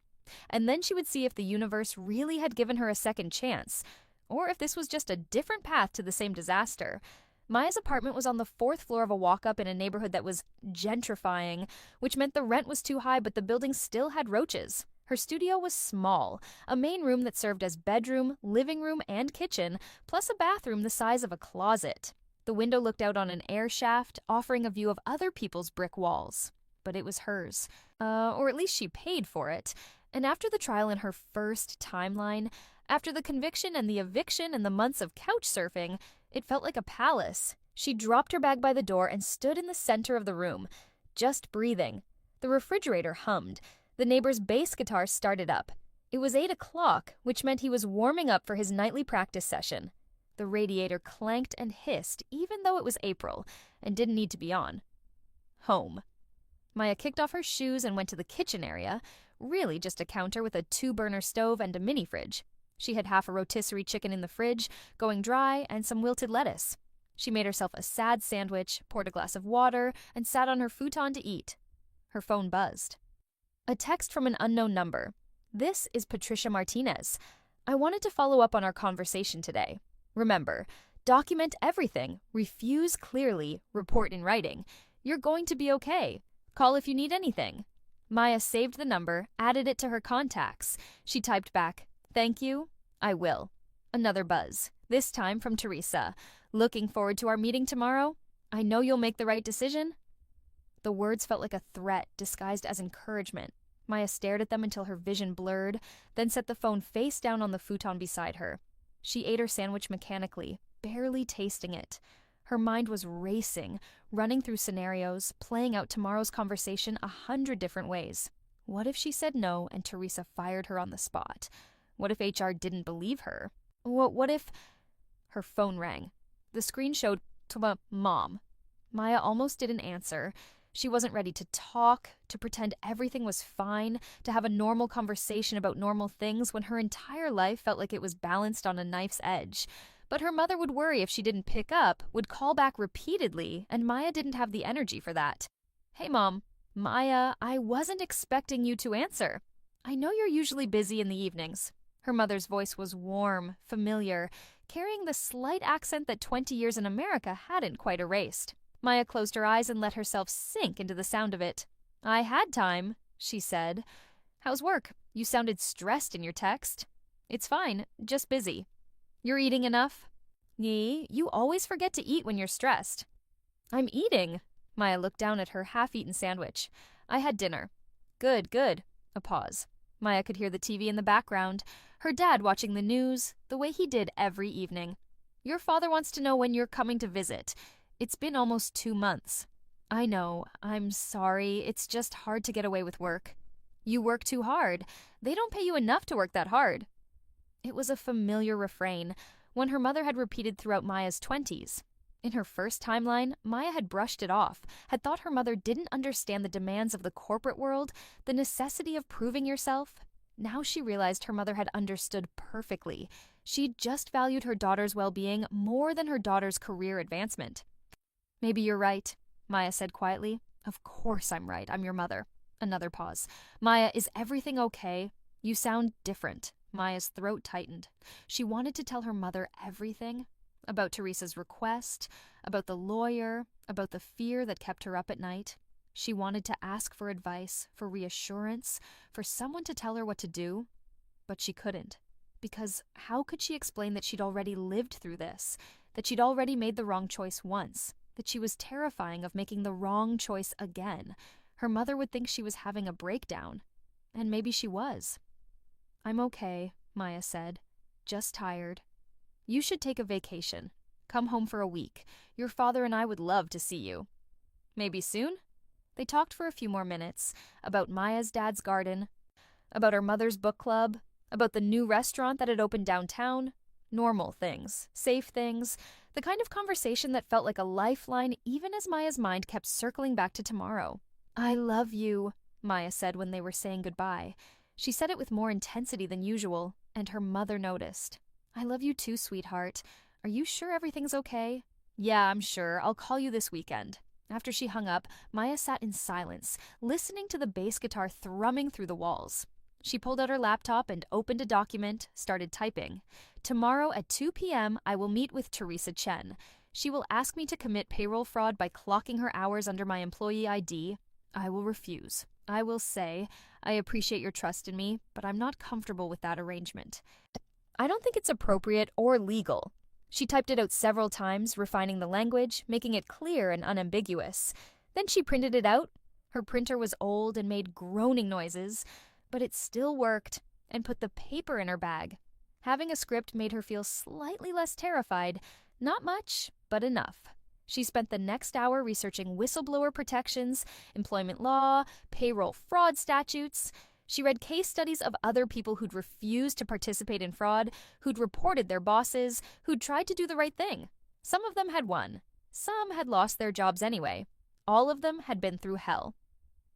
And then she would see if the universe really had given her a second chance, or if this was just a different path to the same disaster. Maya's apartment was on the 4th floor of a walk-up in a neighborhood that was gentrifying, which meant the rent was too high, but the building still had roaches. Her studio was small, a main room that served as bedroom, living room, and kitchen, plus a bathroom the size of a closet. The window looked out on an air shaft, offering a view of other people's brick walls. But it was hers. Or at least she paid for it. And after the trial in her first timeline, after the conviction and the eviction and the months of couch surfing, it felt like a palace. She dropped her bag by the door and stood in the center of the room, just breathing. The refrigerator hummed. The neighbor's bass guitar started up. It was 8 o'clock, which meant he was warming up for his nightly practice session. The radiator clanked and hissed, even though it was April, and didn't need to be on. Home. Maya kicked off her shoes and went to the kitchen area, really just a counter with a 2-burner stove and a mini fridge. She had half a rotisserie chicken in the fridge, going dry, and some wilted lettuce. She made herself a sad sandwich, poured a glass of water, and sat on her futon to eat. Her phone buzzed. A text from an unknown number. This is Patricia Martinez. I wanted to follow up on our conversation today. Remember, document everything, refuse clearly, report in writing. You're going to be okay. Call if you need anything. Maya saved the number, added it to her contacts. She typed back, "Thank you, I will." Another buzz, this time from Teresa. "Looking forward to our meeting tomorrow. I know you'll make the right decision." The words felt like a threat disguised as encouragement. Maya stared at them until her vision blurred, then set the phone face down on the futon beside her. She ate her sandwich mechanically, barely tasting it. Her mind was racing, running through scenarios, playing out tomorrow's conversation 100 different ways. What if she said no and Teresa fired her on the spot? What if HR didn't believe her? What if... Her phone rang. The screen showed Mom. Maya almost didn't answer. She wasn't ready to talk, to pretend everything was fine, to have a normal conversation about normal things when her entire life felt like it was balanced on a knife's edge. But her mother would worry if she didn't pick up, would call back repeatedly, and Maya didn't have the energy for that. "Hey, Mom." "Maya, I wasn't expecting you to answer. I know you're usually busy in the evenings." Her mother's voice was warm, familiar, carrying the slight accent that 20 years in America hadn't quite erased. Maya closed her eyes and let herself sink into the sound of it. "I had time," she said. "How's work? You sounded stressed in your text." "It's fine, just busy." "You're eating enough?" "Nee, you always forget to eat when you're stressed." "I'm eating." Maya looked down at her half-eaten sandwich. "I had dinner." Good. A pause. Maya could hear the TV in the background, her dad watching the news, the way he did every evening. "Your father wants to know when you're coming to visit. It's been almost 2 months." "I know. I'm sorry. It's just hard to get away with work." "You work too hard. They don't pay you enough to work that hard." It was a familiar refrain, one her mother had repeated throughout Maya's 20s. In her first timeline, Maya had brushed it off, had thought her mother didn't understand the demands of the corporate world, the necessity of proving yourself. Now she realized her mother had understood perfectly. She'd just valued her daughter's well-being more than her daughter's career advancement. "Maybe you're right," Maya said quietly. "Of course I'm right. I'm your mother." Another pause. "Maya, is everything okay? You sound different." Maya's throat tightened. She wanted to tell her mother everything. About Teresa's request, about the lawyer, about the fear that kept her up at night. She wanted to ask for advice, for reassurance, for someone to tell her what to do. But she couldn't. Because how could she explain that she'd already lived through this? That she'd already made the wrong choice once? That she was terrifying of making the wrong choice again? Her mother would think she was having a breakdown. And maybe she was. "I'm okay," Maya said. "Just tired." "You should take a vacation. Come home for a week. Your father and I would love to see you." "Maybe soon?" They talked for a few more minutes, about Maya's dad's garden, about her mother's book club, about the new restaurant that had opened downtown. Normal things, safe things, the kind of conversation that felt like a lifeline even as Maya's mind kept circling back to tomorrow. I love you, Maya said when they were saying goodbye. She said it with more intensity than usual, and her mother noticed. I love you too, sweetheart. Are you sure everything's okay? Yeah, I'm sure. I'll call you this weekend. After she hung up, Maya sat in silence, listening to the bass guitar thrumming through the walls. She pulled out her laptop and opened a document, started typing. Tomorrow at 2 p.m., I will meet with Teresa Chen. She will ask me to commit payroll fraud by clocking her hours under my employee ID. I will refuse. I will say, I appreciate your trust in me, but I'm not comfortable with that arrangement. I don't think it's appropriate or legal. She typed it out several times, refining the language, making it clear and unambiguous. Then she printed it out. Her printer was old and made groaning noises, but it still worked, and put the paper in her bag. Having a script made her feel slightly less terrified. Not much, but enough. She spent the next hour researching whistleblower protections, employment law, payroll fraud statutes. She read case studies of other people who'd refused to participate in fraud, who'd reported their bosses, who'd tried to do the right thing. Some of them had won. Some had lost their jobs anyway. All of them had been through hell.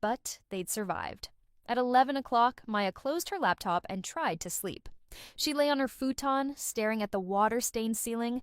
But they'd survived. At 11 o'clock, Maya closed her laptop and tried to sleep. She lay on her futon, staring at the water-stained ceiling,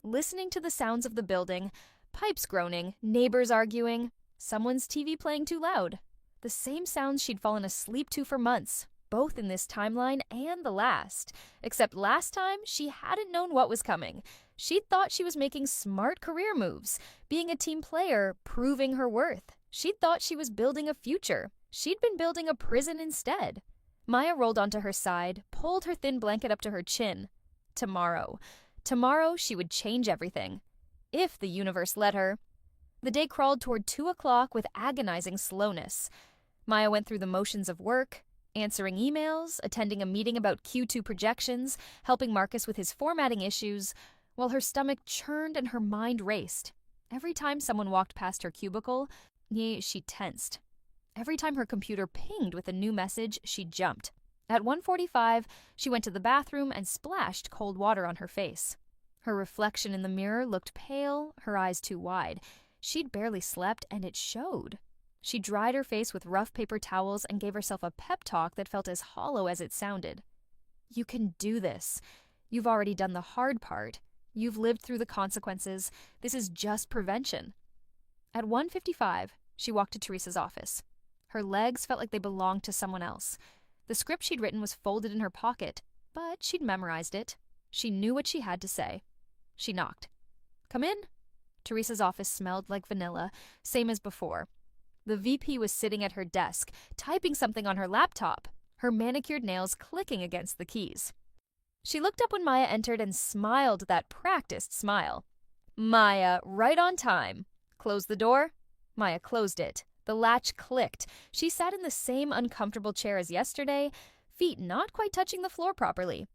listening to the sounds of the building, pipes groaning, neighbors arguing, someone's TV playing too loud. The same sounds she'd fallen asleep to for months, both in this timeline and the last. Except last time, she hadn't known what was coming. She'd thought she was making smart career moves, being a team player, proving her worth. She'd thought she was building a future. She'd been building a prison instead. Maya rolled onto her side, pulled her thin blanket up to her chin. Tomorrow. Tomorrow she would change everything. If the universe let her. The day crawled toward 2 o'clock with agonizing slowness. Maya went through the motions of work, answering emails, attending a meeting about Q2 projections, helping Marcus with his formatting issues, while her stomach churned and her mind raced. Every time someone walked past her cubicle, she tensed. Every time her computer pinged with a new message, she jumped. At 1:45, she went to the bathroom and splashed cold water on her face. Her reflection in the mirror looked pale, her eyes too wide. She'd barely slept, and it showed. She dried her face with rough paper towels and gave herself a pep talk that felt as hollow as it sounded. You can do this. You've already done the hard part. You've lived through the consequences. This is just prevention. At 1:55, she walked to Teresa's office. Her legs felt like they belonged to someone else. The script she'd written was folded in her pocket, but she'd memorized it. She knew what she had to say. She knocked. Come in. Teresa's office smelled like vanilla, same as before. The VP was sitting at her desk, typing something on her laptop, her manicured nails clicking against the keys. She looked up when Maya entered and smiled that practiced smile. Maya, right on time. Close the door. Maya closed it. The latch clicked. She sat in the same uncomfortable chair as yesterday, feet not quite touching the floor properly.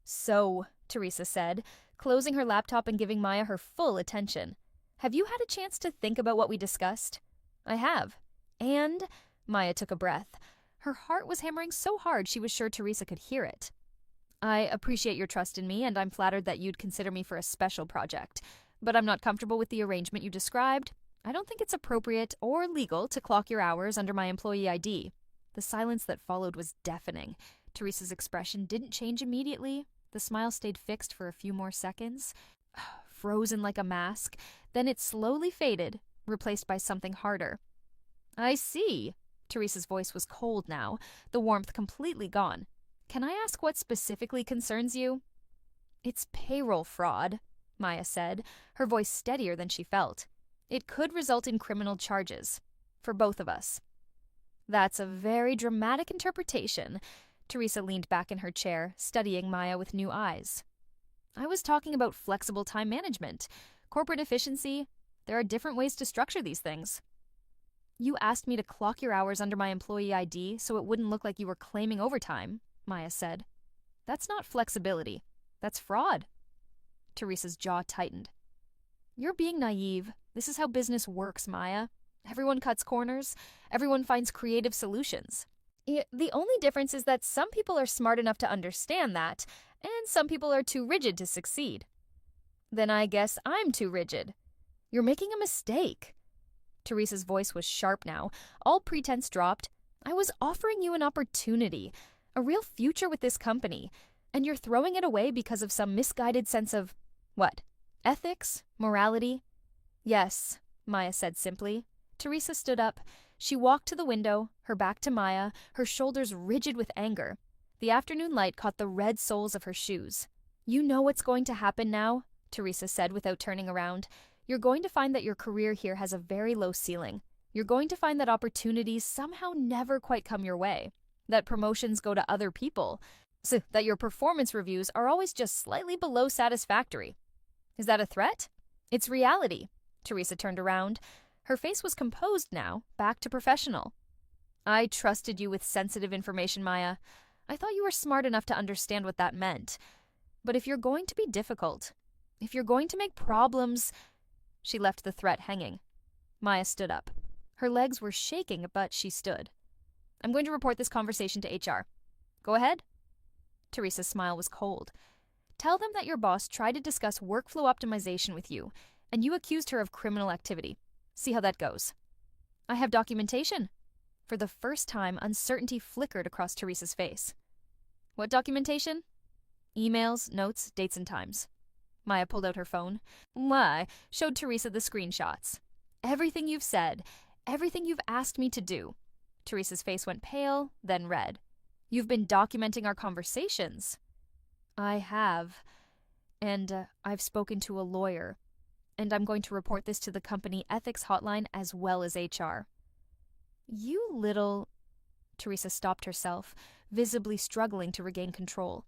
So, Teresa said, closing her laptop and giving Maya her full attention. Have you had a chance to think about what we discussed? I have. And, Maya took a breath. Her heart was hammering so hard she was sure Teresa could hear it. I appreciate your trust in me, and I'm flattered that you'd consider me for a special project. But I'm not comfortable with the arrangement you described. I don't think it's appropriate or legal to clock your hours under my employee ID. The silence that followed was deafening. Teresa's expression didn't change immediately. The smile stayed fixed for a few more seconds, frozen like a mask. Then it slowly faded, replaced by something harder. I see. Teresa's voice was cold now, the warmth completely gone. Can I ask what specifically concerns you? It's payroll fraud, Maya said, her voice steadier than she felt. It could result in criminal charges. For both of us. That's a very dramatic interpretation. Teresa leaned back in her chair, studying Maya with new eyes. I was talking about flexible time management, corporate efficiency. There are different ways to structure these things. You asked me to clock your hours under my employee ID so it wouldn't look like you were claiming overtime, Maya said. That's not flexibility. That's fraud. Teresa's jaw tightened. You're being naive. This is how business works, Maya. Everyone cuts corners. Everyone finds creative solutions. The only difference is that some people are smart enough to understand that, and some people are too rigid to succeed. Then I guess I'm too rigid. You're making a mistake. Teresa's voice was sharp now. All pretense dropped. I was offering you an opportunity, a real future with this company, and you're throwing it away because of some misguided sense of, what, ethics? Morality? Yes, Maya said simply. Teresa stood up. She walked to the window, her back to Maya, her shoulders rigid with anger. The afternoon light caught the red soles of her shoes. You know what's going to happen now, Teresa said without turning around. You're going to find that your career here has a very low ceiling. You're going to find that opportunities somehow never quite come your way, that promotions go to other people, so that your performance reviews are always just slightly below satisfactory. Is that a threat? It's reality. Teresa turned around. Her face was composed now, back to professional. I trusted you with sensitive information, Maya. I thought you were smart enough to understand what that meant. But if you're going to be difficult, if you're going to make problems... She left the threat hanging. Maya stood up. Her legs were shaking, but she stood. I'm going to report this conversation to HR. Go ahead. Teresa's smile was cold. Tell them that your boss tried to discuss workflow optimization with you, and you accused her of criminal activity. See how that goes. I have documentation. For the first time, uncertainty flickered across Teresa's face. What documentation? Emails, notes, dates, and times. Maya pulled out her phone. I showed Teresa the screenshots. Everything you've said, everything you've asked me to do. Teresa's face went pale, then red. You've been documenting our conversations. I have. And I've spoken to a lawyer. And I'm going to report this to the company ethics hotline as well as HR. You little... Teresa stopped herself, visibly struggling to regain control.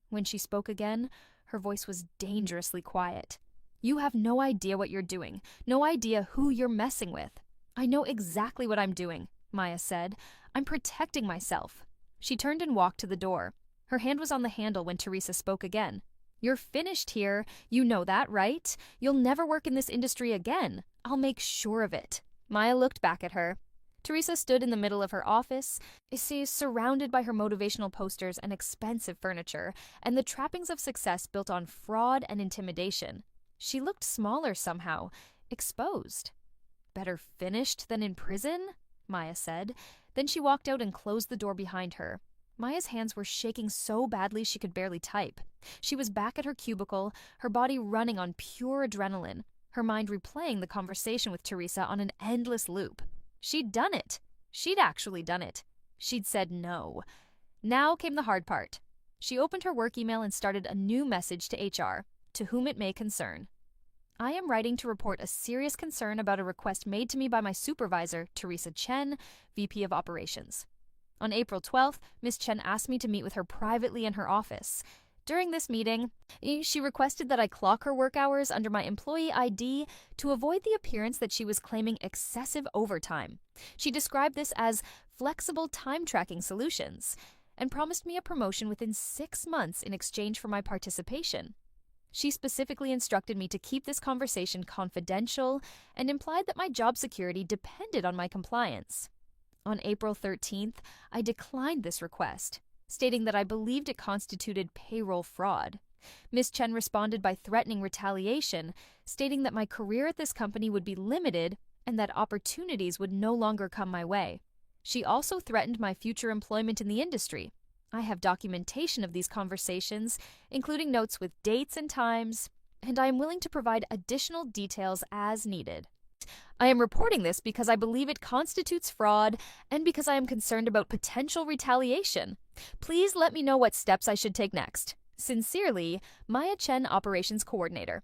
When she spoke again, her voice was dangerously quiet. You have no idea what you're doing, no idea who you're messing with. I know exactly what I'm doing, Maya said. I'm protecting myself. She turned and walked to the door. Her hand was on the handle when Teresa spoke again. You're finished here. You know that, right? You'll never work in this industry again. I'll make sure of it. Maya looked back at her. Teresa stood in the middle of her office, surrounded by her motivational posters and expensive furniture, and the trappings of success built on fraud and intimidation. She looked smaller somehow, exposed. Better finished than in prison? Maya said. Then she walked out and closed the door behind her. Maya's hands were shaking so badly she could barely type. She was back at her cubicle, her body running on pure adrenaline, her mind replaying the conversation with Teresa on an endless loop. She'd done it. She'd actually done it. She'd said no. Now came the hard part. She opened her work email and started a new message to HR, to whom it may concern. I am writing to report a serious concern about a request made to me by my supervisor, Teresa Chen, VP of Operations. On April 12th, Ms. Chen asked me to meet with her privately in her office. During this meeting, she requested that I clock her work hours under my employee ID to avoid the appearance that she was claiming excessive overtime. She described this as flexible time tracking solutions and promised me a promotion within 6 months in exchange for my participation. She specifically instructed me to keep this conversation confidential and implied that my job security depended on my compliance. On April 13th, I declined this request, stating that I believed it constituted payroll fraud. Ms. Chen responded by threatening retaliation, stating that my career at this company would be limited and that opportunities would no longer come my way. She also threatened my future employment in the industry. I have documentation of these conversations, including notes with dates and times, and I am willing to provide additional details as needed. I am reporting this because I believe it constitutes fraud and because I am concerned about potential retaliation. Please let me know what steps I should take next. Sincerely, Maya Chen, Operations Coordinator.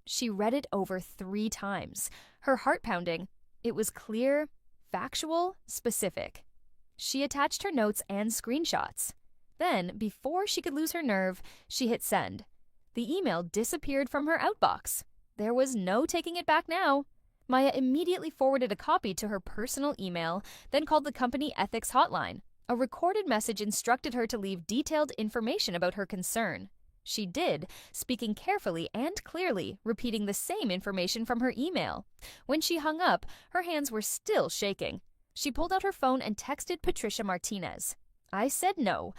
She read it over 3 times, her heart pounding. It was clear, factual, specific. She attached her notes and screenshots. Then, before she could lose her nerve, she hit send. The email disappeared from her outbox. There was no taking it back now. Maya immediately forwarded a copy to her personal email, then called the company ethics hotline. A recorded message instructed her to leave detailed information about her concern. She did, speaking carefully and clearly, repeating the same information from her email. When she hung up, her hands were still shaking. She pulled out her phone and texted Patricia Martinez. I said no.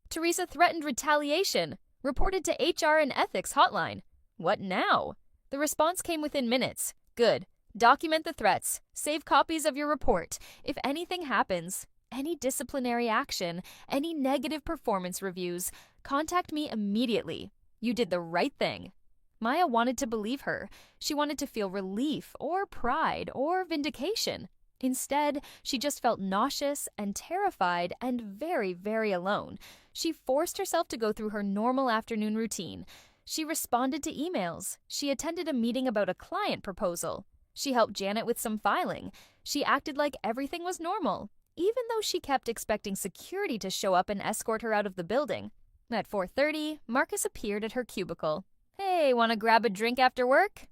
Teresa threatened retaliation. Reported to HR and ethics hotline. What now? The response came within minutes. Good. Document the threats. Save copies of your report. If anything happens, any disciplinary action, any negative performance reviews, contact me immediately. You did the right thing." Maya wanted to believe her. She wanted to feel relief or pride or vindication. Instead, she just felt nauseous and terrified and very, very alone. She forced herself to go through her normal afternoon routine. She responded to emails. She attended a meeting about a client proposal. She helped Janet with some filing. She acted like everything was normal, even though she kept expecting security to show up and escort her out of the building. At 4:30, Marcus appeared at her cubicle. "Hey, wanna grab a drink after work?"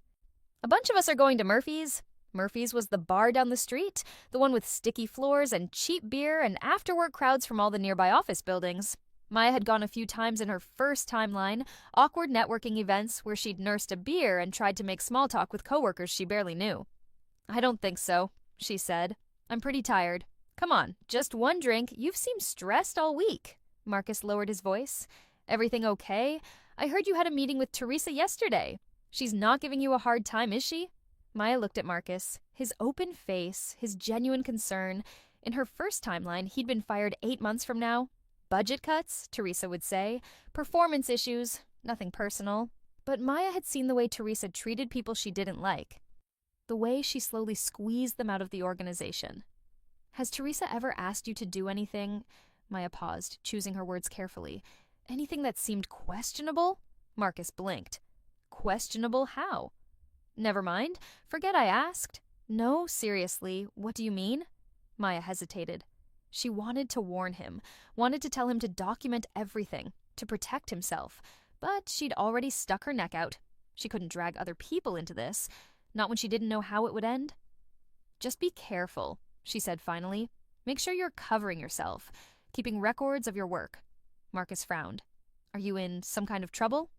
"A bunch of us are going to Murphy's." Murphy's was the bar down the street, the one with sticky floors and cheap beer and after-work crowds from all the nearby office buildings. Maya had gone a few times in her first timeline, awkward networking events where she'd nursed a beer and tried to make small talk with coworkers she barely knew. "I don't think so," she said. "I'm pretty tired. Come on, just one drink. You've seemed stressed all week." Marcus lowered his voice. "Everything okay? I heard you had a meeting with Teresa yesterday. She's not giving you a hard time, is she?" Maya looked at Marcus, his open face, his genuine concern. In her first timeline, he'd been fired 8 months from now. Budget cuts, Teresa would say. Performance issues, nothing personal. But Maya had seen the way Teresa treated people she didn't like. The way she slowly squeezed them out of the organization. "Has Teresa ever asked you to do anything?" Maya paused, choosing her words carefully. "Anything that seemed questionable?" Marcus blinked. "Questionable how?" "Never mind. Forget I asked." "No, seriously, what do you mean?" Maya hesitated. She wanted to warn him, wanted to tell him to document everything, to protect himself. But she'd already stuck her neck out. She couldn't drag other people into this, not when she didn't know how it would end. "Just be careful," she said finally. "Make sure you're covering yourself, keeping records of your work." Marcus frowned. "Are you in some kind of trouble?"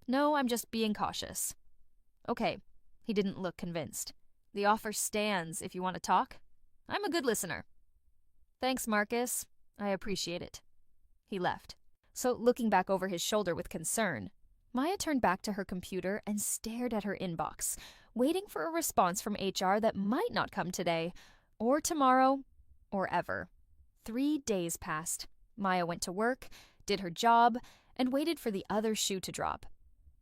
"No, I'm just being cautious." "Okay." He didn't look convinced. "The offer stands if you want to talk. I'm a good listener." "Thanks, Marcus. I appreciate it." He left. So, looking back over his shoulder with concern, Maya turned back to her computer and stared at her inbox, waiting for a response from HR that might not come today, or tomorrow, or ever. 3 days passed. Maya went to work, did her job, and waited for the other shoe to drop.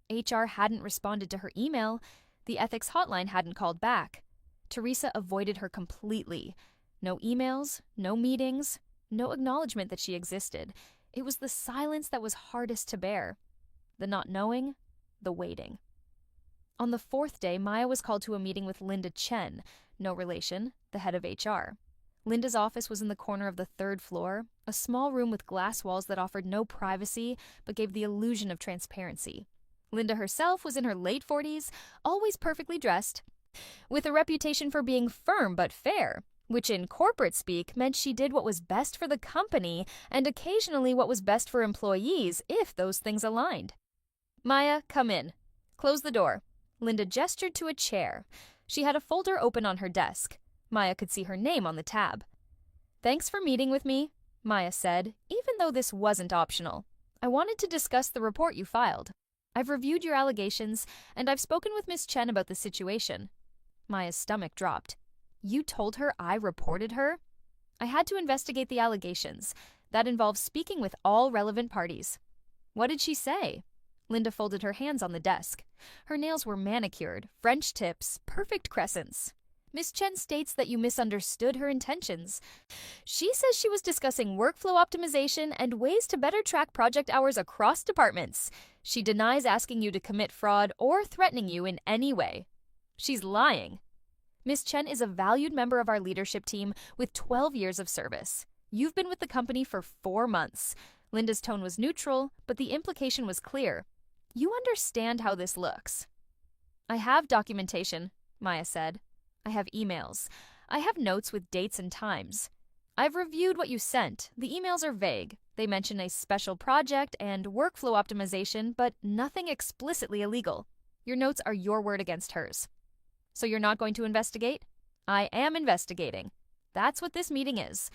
HR hadn't responded to her email. The ethics hotline hadn't called back. Teresa avoided her completely. No emails, no meetings, no acknowledgement that she existed. It was the silence that was hardest to bear. The not knowing, the waiting. On the 4th day, Maya was called to a meeting with Linda Chen, no relation, the head of HR. Linda's office was in the corner of the 3rd floor, a small room with glass walls that offered no privacy but gave the illusion of transparency. Linda herself was in her late 40s, always perfectly dressed, with a reputation for being firm but fair, which in corporate speak meant she did what was best for the company and occasionally what was best for employees if those things aligned. "Maya, come in. Close the door." Linda gestured to a chair. She had a folder open on her desk. Maya could see her name on the tab. "Thanks for meeting with me," Maya said, even though this wasn't optional. "I wanted to discuss the report you filed. I've reviewed your allegations, and I've spoken with Miss Chen about the situation." Maya's stomach dropped. "You told her I reported her?" "I had to investigate the allegations. That involves speaking with all relevant parties." "What did she say?" Linda folded her hands on the desk. Her nails were manicured, French tips, perfect crescents. "Miss Chen states that you misunderstood her intentions. She says she was discussing workflow optimization and ways to better track project hours across departments. She denies asking you to commit fraud or threatening you in any way. She's lying. Miss Chen is a valued member of our leadership team with 12 years of service. You've been with the company for 4 months. Linda's tone was neutral, but the implication was clear. You understand how this looks. "I have documentation," Maya said. "I have emails. I have notes with dates and times. I've reviewed what you sent. The emails are vague. They mention a special project and workflow optimization, but nothing explicitly illegal. Your notes are your word against hers. So you're not going to investigate?" "I am investigating. That's what this meeting is.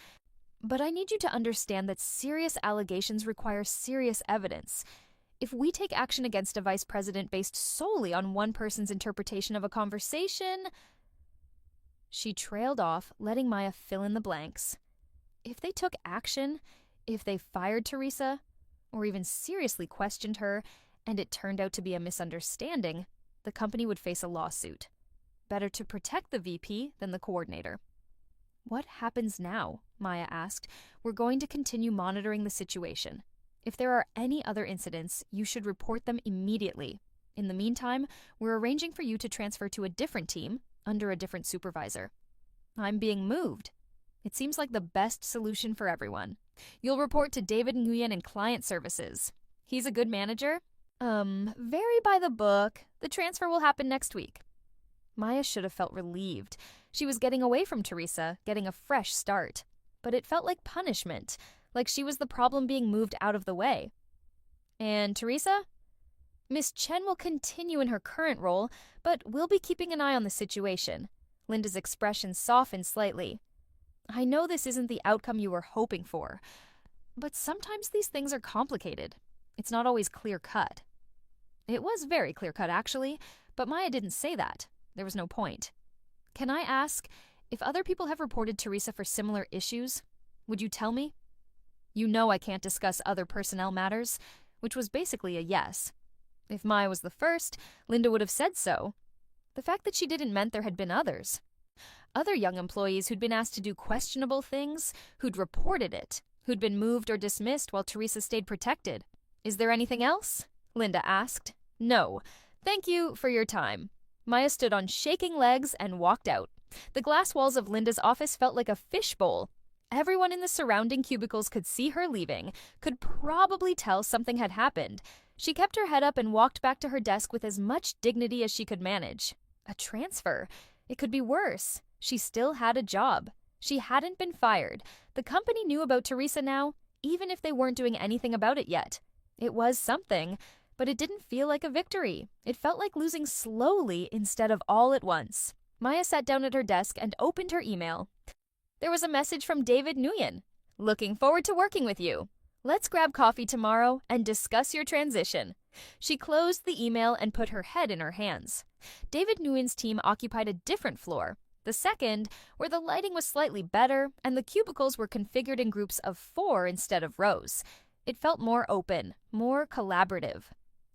But I need you to understand that serious allegations require serious evidence. If we take action against a vice president based solely on one person's interpretation of a conversation..." She trailed off, letting Maya fill in the blanks. If they took action, if they fired Teresa, or even seriously questioned her, and it turned out to be a misunderstanding, the company would face a lawsuit. Better to protect the VP than the coordinator. What happens now? Maya asked. We're going to continue monitoring the situation. If there are any other incidents, you should report them immediately. In the meantime, we're arranging for you to transfer to a different team under a different supervisor. I'm being moved. It seems like the best solution for everyone. You'll report to David Nguyen in client services. He's a good manager? Very by the book. The transfer will happen next week. Maya should have felt relieved. She was getting away from Teresa, getting a fresh start. But it felt like punishment, like she was the problem being moved out of the way. And Teresa? Miss Chen will continue in her current role, but we'll be keeping an eye on the situation. Linda's expression softened slightly. I know this isn't the outcome you were hoping for, but sometimes these things are complicated. It's not always clear-cut. It was very clear-cut, actually, but Maya didn't say that. There was no point. Can I ask, if other people have reported Teresa for similar issues, would you tell me? You know I can't discuss other personnel matters, which was basically a yes. If Maya was the first, Linda would have said so. The fact that she didn't meant there had been others. Other young employees who'd been asked to do questionable things, who'd reported it, who'd been moved or dismissed while Teresa stayed protected. Is there anything else? Linda asked. No. Thank you for your time. Maya stood on shaking legs and walked out. The glass walls of Linda's office felt like a fishbowl. Everyone in the surrounding cubicles could see her leaving, could probably tell something had happened. She kept her head up and walked back to her desk with as much dignity as she could manage. A transfer. It could be worse. She still had a job. She hadn't been fired. The company knew about Teresa now, even if they weren't doing anything about it yet. It was something, but it didn't feel like a victory. It felt like losing slowly instead of all at once. Maya sat down at her desk and opened her email. There was a message from David Nguyen. Looking forward to working with you. Let's grab coffee tomorrow and discuss your transition. She closed the email and put her head in her hands. David Nguyen's team occupied a different floor, the second, where the lighting was slightly better and the cubicles were configured in groups of 4 instead of rows. It felt more open, more collaborative,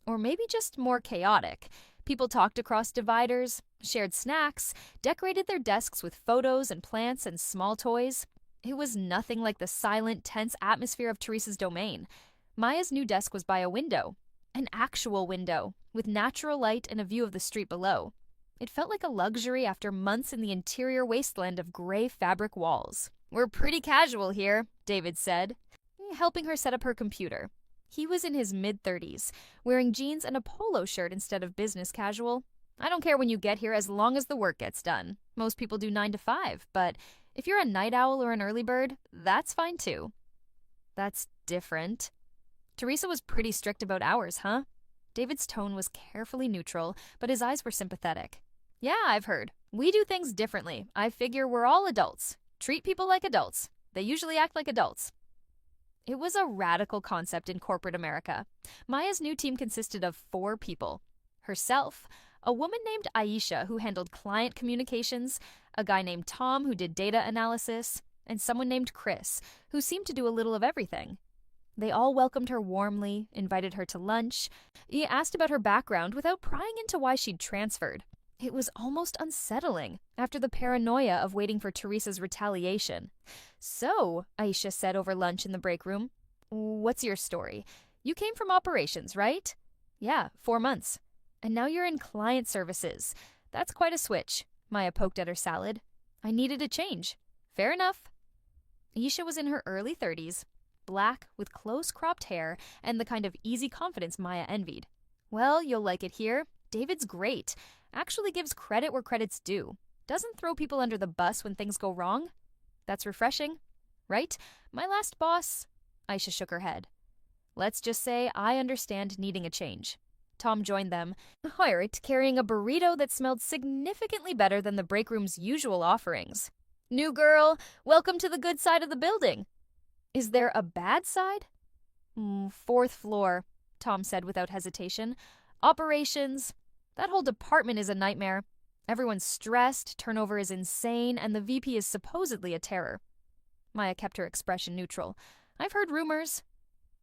or maybe just more chaotic. People talked across dividers, shared snacks, decorated their desks with photos and plants and small toys. It was nothing like the silent, tense atmosphere of Teresa's domain. Maya's new desk was by a window, an actual window, with natural light and a view of the street below. It felt like a luxury after months in the interior wasteland of gray fabric walls. We're pretty casual here, David said, helping her set up her computer. He was in his mid-30s, wearing jeans and a polo shirt instead of business casual. I don't care when you get here as long as the work gets done. Most people do 9 to 5, but if you're a night owl or an early bird, that's fine too. That's different. Teresa was pretty strict about hours, huh? David's tone was carefully neutral, but his eyes were sympathetic. Yeah, I've heard. We do things differently. I figure we're all adults. Treat people like adults. They usually act like adults. It was a radical concept in corporate America. Maya's new team consisted of 4 people. Herself, a woman named Aisha who handled client communications, a guy named Tom who did data analysis, and someone named Chris, who seemed to do a little of everything. They all welcomed her warmly, invited her to lunch. He asked about her background without prying into why she'd transferred. It was almost unsettling after the paranoia of waiting for Teresa's retaliation. So, Aisha said over lunch in the break room, what's your story? You came from operations, right? Yeah, 4 months. And now you're in client services. That's quite a switch. Maya poked at her salad. I needed a change. Fair enough. Aisha was in her early 30s, black with close-cropped hair and the kind of easy confidence Maya envied. Well, you'll like it here. David's great. Actually gives credit where credit's due. Doesn't throw people under the bus when things go wrong. That's refreshing, right? My last boss... Aisha shook her head. Let's just say I understand needing a change. Tom joined them, Hoyert carrying a burrito that smelled significantly better than the break room's usual offerings. New girl, welcome to the good side of the building. Is there a bad side? 4th floor, Tom said without hesitation. Operations. That whole department is a nightmare. Everyone's stressed, turnover is insane, and the VP is supposedly a terror. Maya kept her expression neutral. I've heard rumors.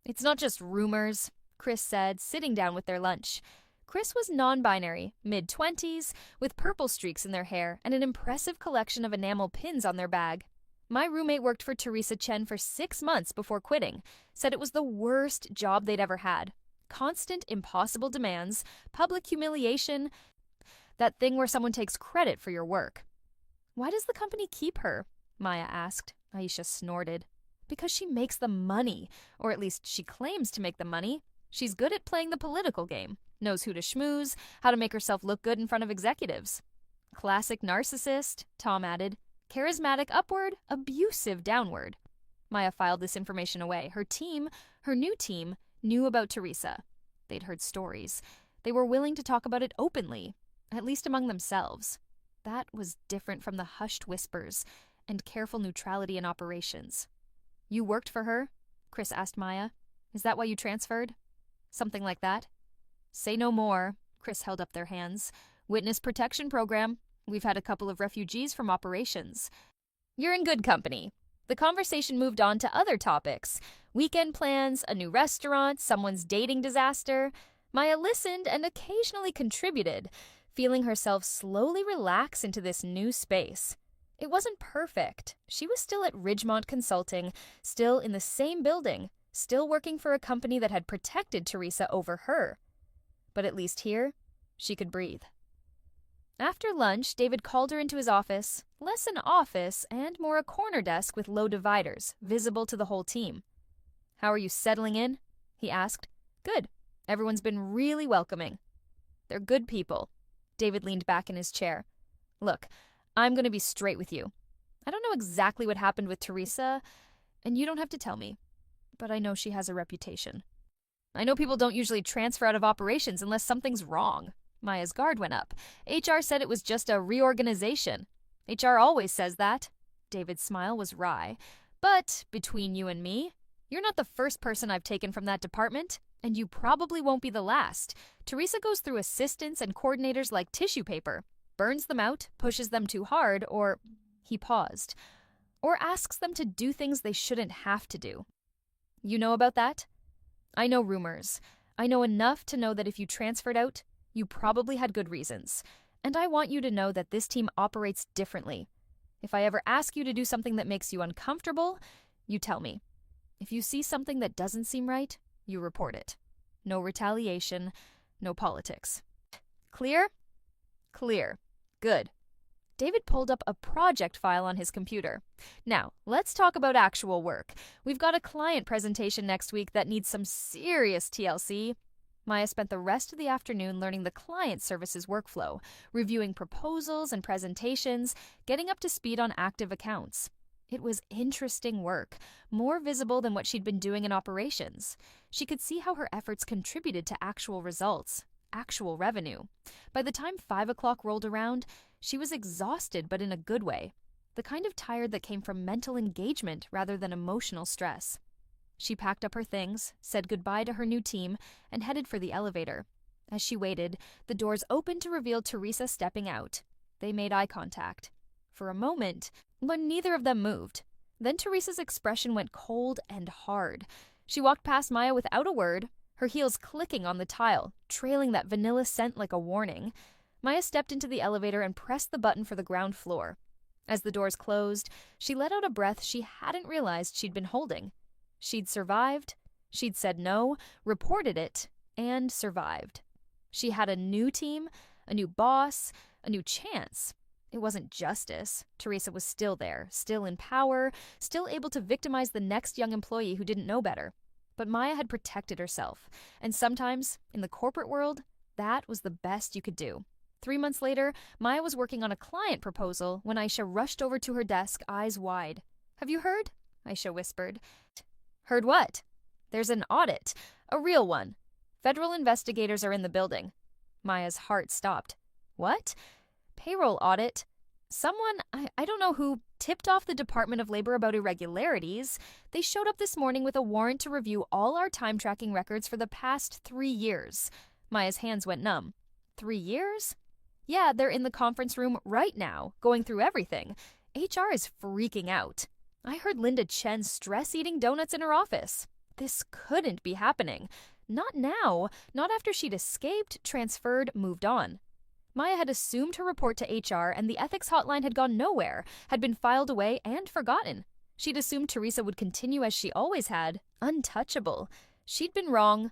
It's not just rumors, Chris said, sitting down with their lunch. Chris was non-binary, mid-20s, with purple streaks in their hair and an impressive collection of enamel pins on their bag. My roommate worked for Teresa Chen for 6 months before quitting, said it was the worst job they'd ever had. Constant, impossible demands, public humiliation, that thing where someone takes credit for your work. Why does the company keep her? Maya asked. Aisha snorted. Because she makes the money, or at least she claims to make the money. She's good at playing the political game, knows who to schmooze, how to make herself look good in front of executives. Classic narcissist, Tom added. Charismatic upward, abusive downward. Maya filed this information away. Her new team, knew about Teresa. They'd heard stories. They were willing to talk about it openly, at least among themselves. That was different from the hushed whispers and careful neutrality in operations. You worked for her? Chris asked Maya. Is that why you transferred? Something like that? Say no more. Chris held up their hands. Witness protection program. We've had a couple of refugees from operations. You're in good company. The conversation moved on to other topics. Weekend plans, a new restaurant, someone's dating disaster. Maya listened and occasionally contributed, feeling herself slowly relax into this new space. It wasn't perfect. She was still at Ridgemont Consulting, still in the same building, still working for a company that had protected Teresa over her. But at least here, she could breathe. After lunch, David called her into his office, less an office and more a corner desk with low dividers, visible to the whole team. How are you settling in? He asked. Good. Everyone's been really welcoming. They're good people. David leaned back in his chair. Look, I'm going to be straight with you. I don't know exactly what happened with Teresa, and you don't have to tell me, but I know she has a reputation. I know people don't usually transfer out of operations unless something's wrong. Maya's guard went up. HR said it was just a reorganization. HR always says that. David's smile was wry. But between you and me, you're not the first person I've taken from that department, and you probably won't be the last. Teresa goes through assistants and coordinators like tissue paper, burns them out, pushes them too hard, or... He paused. Or asks them to do things they shouldn't have to do. You know about that? I know rumors. I know enough to know that if you transferred out, you probably had good reasons. And I want you to know that this team operates differently. If I ever ask you to do something that makes you uncomfortable, you tell me. If you see something that doesn't seem right, you report it. No retaliation, no politics. Clear? Clear. Good. David pulled up a project file on his computer. Now, let's talk about actual work. We've got a client presentation next week that needs some serious TLC. Maya spent the rest of the afternoon learning the client services workflow, reviewing proposals and presentations, getting up to speed on active accounts. It was interesting work, more visible than what she'd been doing in operations. She could see how her efforts contributed to actual results, actual revenue. By the time 5 o'clock rolled around, she was exhausted, but in a good way. The kind of tired that came from mental engagement rather than emotional stress. She packed up her things, said goodbye to her new team, and headed for the elevator. As she waited, the doors opened to reveal Teresa stepping out. They made eye contact. For a moment, but neither of them moved. Then Teresa's expression went cold and hard. She walked past Maya without a word, her heels clicking on the tile, trailing that vanilla scent like a warning. Maya stepped into the elevator and pressed the button for the ground floor. As the doors closed, she let out a breath she hadn't realized she'd been holding. She'd survived, she'd said no, reported it, and survived. She had a new team, a new boss, a new chance. It wasn't justice. Teresa was still there, still in power, still able to victimize the next young employee who didn't know better. But Maya had protected herself, and sometimes, in the corporate world, that was the best you could do. 3 months later, Maya was working on a client proposal when Aisha rushed over to her desk, eyes wide. "Have you heard?" Aisha whispered. "Heard what?" "There's an audit. A real one. Federal investigators are in the building." Maya's heart stopped. "What?" "Payroll audit. Someone, I don't know who, tipped off the Department of Labor about irregularities. They showed up this morning with a warrant to review all our time tracking records for the past 3 years. Maya's hands went numb. 3 years? Yeah, they're in the conference room right now, going through everything. HR is freaking out. I heard Linda Chen stress-eating donuts in her office. This couldn't be happening. Not now. Not after she'd escaped, transferred, moved on. Maya had assumed her report to HR and the ethics hotline had gone nowhere, had been filed away and forgotten. She'd assumed Teresa would continue as she always had, untouchable. She'd been wrong.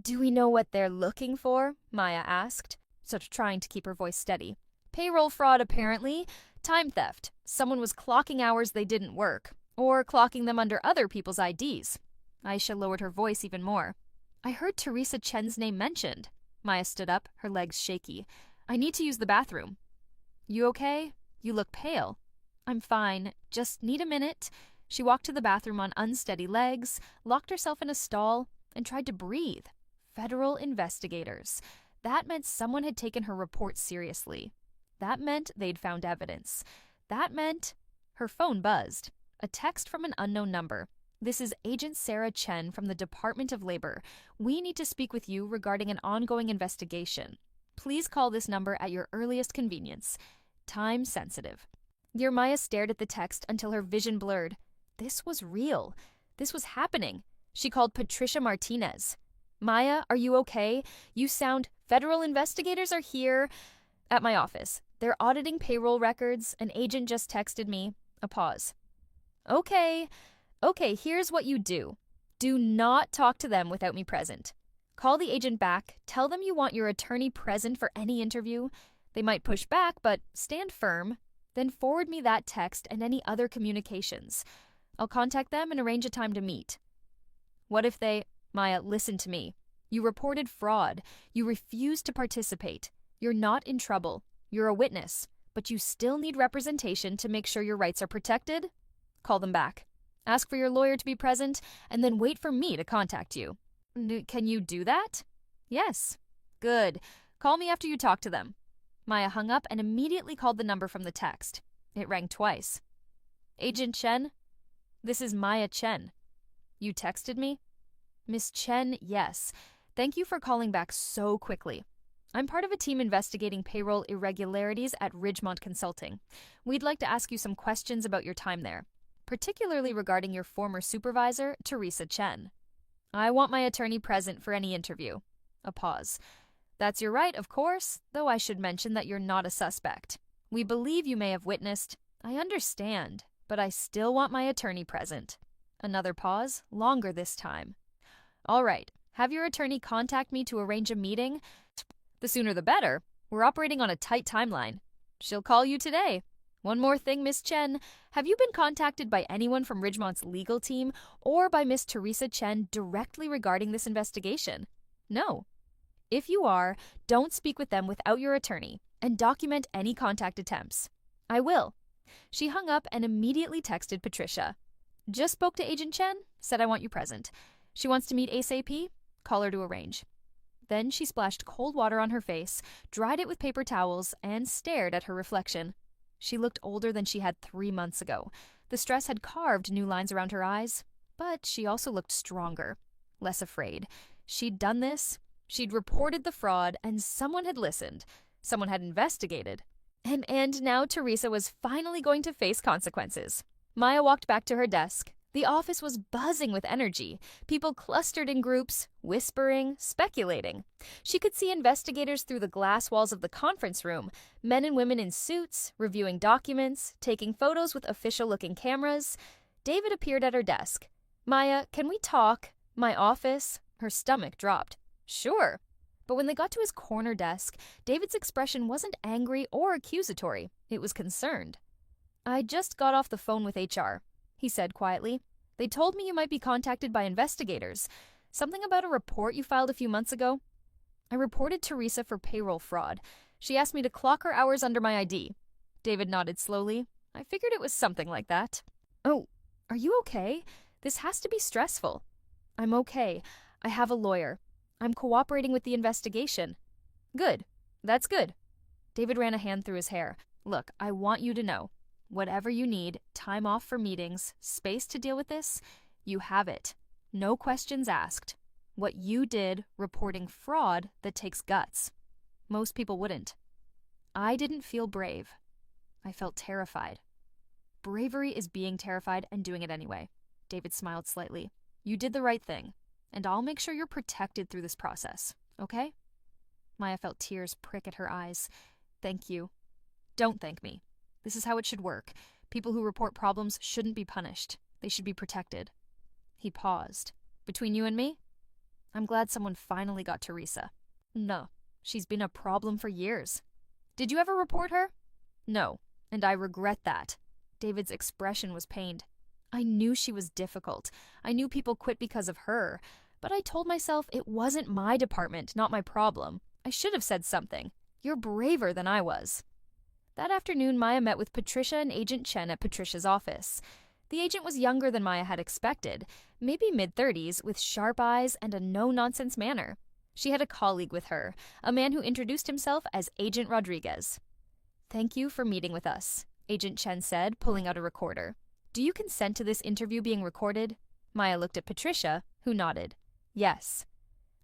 "Do we know what they're looking for?" Maya asked, sort of trying to keep her voice steady. "Payroll fraud, apparently. Time theft. Someone was clocking hours they didn't work, or clocking them under other people's IDs. Aisha lowered her voice even more. "I heard Teresa Chen's name mentioned." Maya stood up, her legs shaky. "I need to use the bathroom." "You okay? You look pale." "I'm fine. Just need a minute." She walked to the bathroom on unsteady legs, locked herself in a stall, and tried to breathe. Federal investigators. That meant someone had taken her report seriously. That meant they'd found evidence. That meant... Her phone buzzed. A text from an unknown number. "This is Agent Sarah Chen from the Department of Labor. We need to speak with you regarding an ongoing investigation. Please call this number at your earliest convenience. Time sensitive." Maya stared at the text until her vision blurred. This was real. This was happening. She called Patricia Martinez. "Maya, are you okay? You sound... Federal investigators are here at my office. They're auditing payroll records. An agent just texted me." A pause. Okay, here's what you do. Do not talk to them without me present. Call the agent back. Tell them you want your attorney present for any interview. They might push back, but stand firm. Then forward me that text and any other communications. I'll contact them and arrange a time to meet. What if they... Maya, listen to me. You reported fraud. You refused to participate. You're not in trouble. You're a witness. But you still need representation to make sure your rights are protected. Call them back. Ask for your lawyer to be present, and then wait for me to contact you. Can you do that? Yes. Good. Call me after you talk to them. Maya hung up and immediately called the number from the text. It rang twice. "Agent Chen? This is Maya Chen. You texted me?" "Miss Chen, yes. Thank you for calling back so quickly. I'm part of a team investigating payroll irregularities at Ridgemont Consulting. We'd like to ask you some questions about your time there, particularly regarding your former supervisor, Teresa Chen. I want my attorney present for any interview." A pause. "That's your right, of course, though I should mention that you're not a suspect. We believe you may have witnessed. I understand, but I still want my attorney present." Another pause, longer this time. "All right, have your attorney contact me to arrange a meeting. The sooner the better. We're operating on a tight timeline. She'll call you today. One more thing, Miss Chen. Have you been contacted by anyone from Ridgemont's legal team or by Miss Teresa Chen directly regarding this investigation? No. If you are, don't speak with them without your attorney, and document any contact attempts." "I will." She hung up and immediately texted Patricia. "Just spoke to Agent Chen, said I want you present. She wants to meet ASAP. Call her to arrange." Then she splashed cold water on her face, dried it with paper towels, and stared at her reflection. She looked older than she had 3 months ago. The stress had carved new lines around her eyes, but she also looked stronger, less afraid. She'd done this. She'd reported the fraud, and someone had listened. Someone had investigated. And now Teresa was finally going to face consequences. Maya walked back to her desk. The office was buzzing with energy. People clustered in groups, whispering, speculating. She could see investigators through the glass walls of the conference room, men and women in suits, reviewing documents, taking photos with official-looking cameras. David appeared at her desk. "Maya, can we talk? My office?" Her stomach dropped. "Sure." But when they got to his corner desk, David's expression wasn't angry or accusatory. It was concerned. "I just got off the phone with HR," he said quietly. "They told me you might be contacted by investigators. Something about a report you filed a few months ago." "I reported Teresa for payroll fraud. She asked me to clock her hours under my ID." David nodded slowly. "I figured it was something like that." "Oh, are you okay? This has to be stressful." "I'm okay. I have a lawyer. I'm cooperating with the investigation." "Good. That's good." David ran a hand through his hair. "Look, I want you to know. Whatever you need, time off for meetings, space to deal with this, you have it. No questions asked. What you did, reporting fraud, that takes guts. Most people wouldn't." I didn't feel brave. I felt terrified. Bravery is being terrified and doing it anyway. David smiled slightly. You did the right thing, and I'll make sure you're protected through this process, okay? Maya felt tears prick at her eyes. Thank you. Don't thank me. This is how it should work. People who report problems shouldn't be punished. They should be protected. He paused. Between you and me? I'm glad someone finally got Teresa. No, she's been a problem for years. Did you ever report her? No, and I regret that. David's expression was pained. I knew she was difficult. I knew people quit because of her, but I told myself it wasn't my department, not my problem. I should have said something. You're braver than I was. That afternoon, Maya met with Patricia and Agent Chen at Patricia's office. The agent was younger than Maya had expected, maybe mid-30s, with sharp eyes and a no-nonsense manner. She had a colleague with her, a man who introduced himself as Agent Rodriguez. Thank you for meeting with us, Agent Chen said, pulling out a recorder. Do you consent to this interview being recorded? Maya looked at Patricia, who nodded. Yes.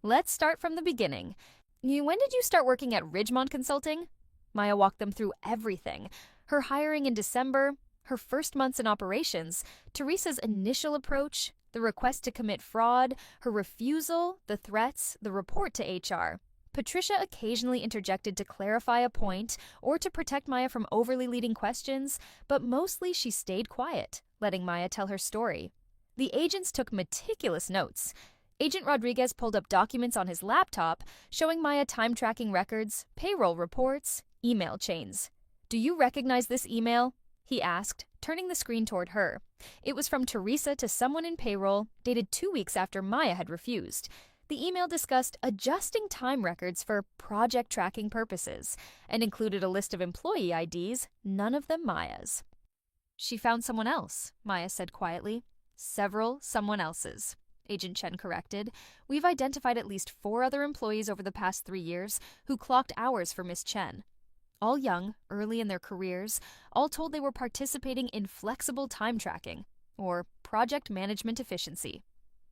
Let's start from the beginning. When did you start working at Ridgemont Consulting? Maya walked them through everything. Her hiring in December, her first months in operations, Teresa's initial approach, the request to commit fraud, her refusal, the threats, the report to HR. Patricia occasionally interjected to clarify a point or to protect Maya from overly leading questions, but mostly she stayed quiet, letting Maya tell her story. The agents took meticulous notes. Agent Rodriguez pulled up documents on his laptop showing Maya time-tracking records, payroll reports, email chains. Do you recognize this email? He asked, turning the screen toward her. It was from Teresa to someone in payroll, dated 2 weeks after Maya had refused. The email discussed adjusting time records for project tracking purposes and included a list of employee IDs, none of them Maya's. She found someone else, Maya said quietly. Several someone else's, Agent Chen corrected. We've identified at least 4 other employees over the past 3 years who clocked hours for Miss Chen. All young, early in their careers, all told they were participating in flexible time tracking, or project management efficiency.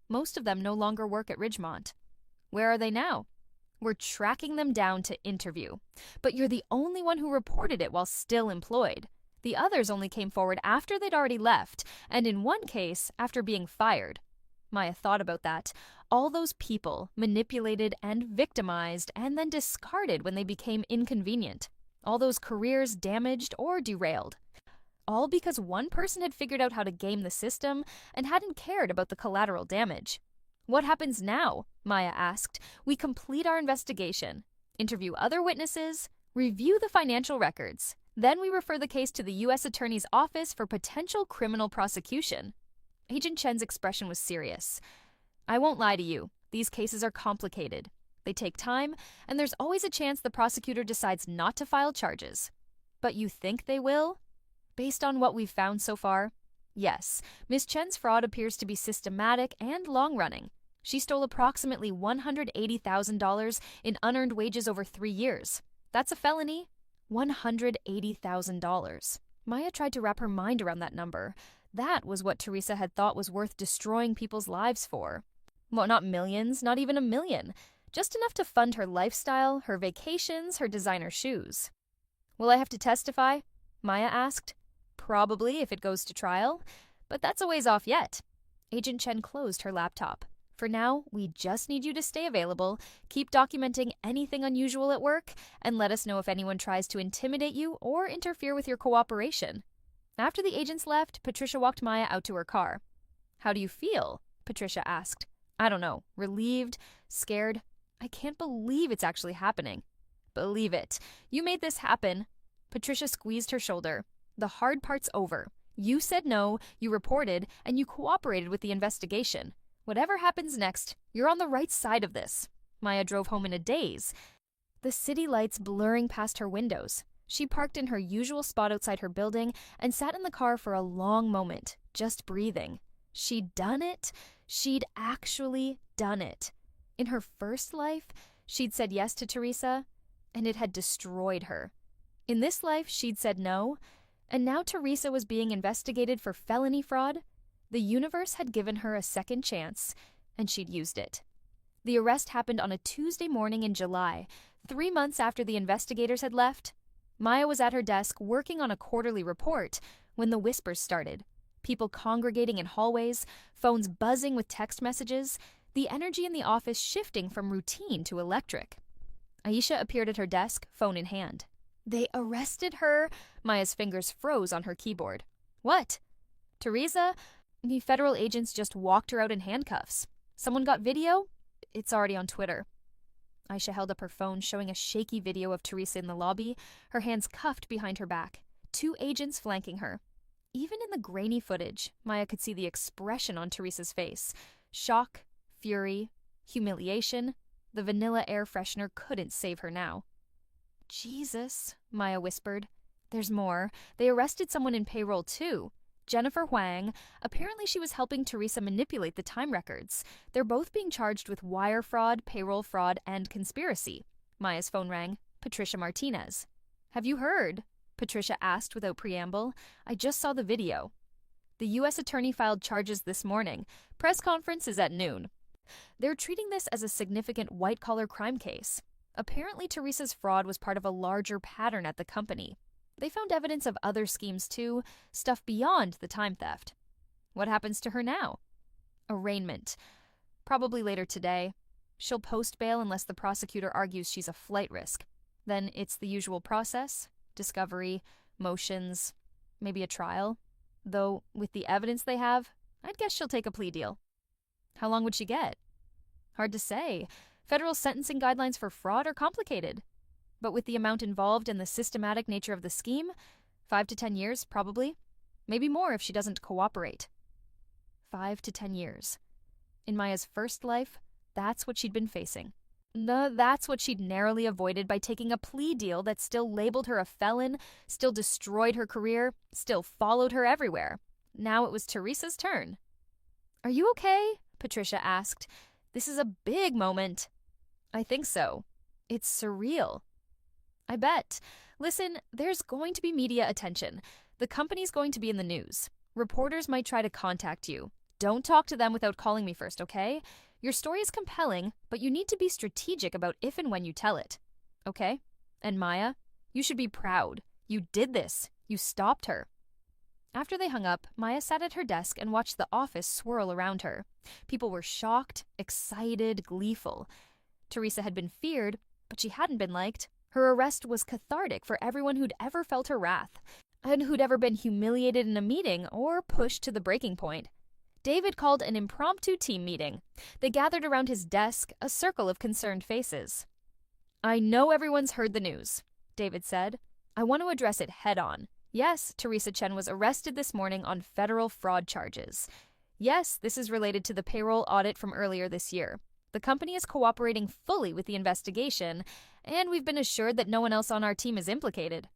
Most of them no longer work at Ridgemont. Where are they now? We're tracking them down to interview. But you're the only one who reported it while still employed. The others only came forward after they'd already left, and in one case, after being fired. Maya thought about that. All those people manipulated and victimized and then discarded when they became inconvenient. All those careers damaged or derailed. All because one person had figured out how to game the system and hadn't cared about the collateral damage. What happens now? Maya asked. We complete our investigation, interview other witnesses, review the financial records. Then we refer the case to the U.S. Attorney's Office for potential criminal prosecution. Agent Chen's expression was serious. I won't lie to you. These cases are complicated. They take time, and there's always a chance the prosecutor decides not to file charges. But you think they will? Based on what we've found so far? Yes, Miss Chen's fraud appears to be systematic and long-running. She stole approximately $180,000 in unearned wages over 3 years. That's a felony. $180,000. Maya tried to wrap her mind around that number. That was what Teresa had thought was worth destroying people's lives for. Well, not millions, not even $1 million. Just enough to fund her lifestyle, her vacations, her designer shoes. Will I have to testify? Maya asked. Probably if it goes to trial, but that's a ways off yet. Agent Chen closed her laptop. For now, we just need you to stay available, keep documenting anything unusual at work, and let us know if anyone tries to intimidate you or interfere with your cooperation. After the agents left, Patricia walked Maya out to her car. How do you feel? Patricia asked. I don't know. Relieved? Scared? I can't believe it's actually happening. Believe it. You made this happen. Patricia squeezed her shoulder. The hard part's over. You said no, you reported, and you cooperated with the investigation. Whatever happens next, you're on the right side of this. Maya drove home in a daze, the city lights blurring past her windows. She parked in her usual spot outside her building and sat in the car for a long moment, just breathing. She'd done it. She'd actually done it. In her first life, she'd said yes to Teresa, and it had destroyed her. In this life, she'd said no, and now Teresa was being investigated for felony fraud. The universe had given her a second chance, and she'd used it. The arrest happened on a Tuesday morning in July, 3 months after the investigators had left. Maya was at her desk working on a quarterly report when the whispers started. People congregating in hallways, phones buzzing with text messages, the energy in the office shifting from routine to electric. Aisha appeared at her desk, phone in hand. They arrested her? Maya's fingers froze on her keyboard. What? Teresa? The federal agents just walked her out in handcuffs. Someone got video? It's already on Twitter. Aisha held up her phone, showing a shaky video of Teresa in the lobby, her hands cuffed behind her back, 2 agents flanking her. Even in the grainy footage, Maya could see the expression on Teresa's face. Shock, fury, humiliation. The vanilla air freshener couldn't save her now. Jesus, Maya whispered. There's more. They arrested someone in payroll too. Jennifer Huang. Apparently she was helping Teresa manipulate the time records. They're both being charged with wire fraud, payroll fraud, and conspiracy. Maya's phone rang. Patricia Martinez. Have you heard? Patricia asked without preamble. I just saw the video. The U.S. attorney filed charges this morning. Press conference is at noon. They're treating this as a significant white-collar crime case. Apparently Teresa's fraud was part of a larger pattern at the company. They found evidence of other schemes too, stuff beyond the time theft. What happens to her now? Arraignment. Probably later today. She'll post bail unless the prosecutor argues she's a flight risk. Then it's the usual process. Discovery, motions, maybe a trial. Though, with the evidence they have, I'd guess she'll take a plea deal. How long would she get? Hard to say. Federal sentencing guidelines for fraud are complicated. But with the amount involved and the systematic nature of the scheme, 5 to 10 years, probably. Maybe more if she doesn't cooperate. 5 to 10 years. In Maya's first life, that's what she'd been facing. That's what she'd narrowly avoided by taking a plea deal that still labeled her a felon, still destroyed her career, still followed her everywhere. Now it was Teresa's turn. Are you okay? Patricia asked. This is a big moment. I think so. It's surreal. I bet. Listen, there's going to be media attention. The company's going to be in the news. Reporters might try to contact you. Don't talk to them without calling me first, okay? Your story is compelling, but you need to be strategic about if and when you tell it. Okay? And Maya, you should be proud. You did this. You stopped her. After they hung up, Maya sat at her desk and watched the office swirl around her. People were shocked, excited, gleeful. Teresa had been feared, but she hadn't been liked. Her arrest was cathartic for everyone who'd ever felt her wrath, and who'd ever been humiliated in a meeting or pushed to the breaking point. David called an impromptu team meeting. They gathered around his desk, a circle of concerned faces. I know everyone's heard the news, David said. I want to address it head on. Yes, Teresa Chen was arrested this morning on federal fraud charges. Yes, this is related to the payroll audit from earlier this year. The company is cooperating fully with the investigation, and we've been assured that no one else on our team is implicated.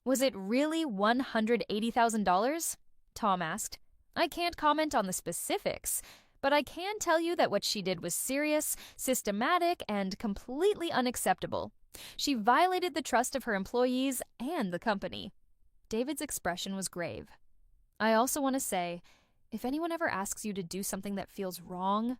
Was it really $180,000? Tom asked. I can't comment on the specifics, but I can tell you that what she did was serious, systematic, and completely unacceptable. She violated the trust of her employees and the company. David's expression was grave. I also want to say, if anyone ever asks you to do something that feels wrong,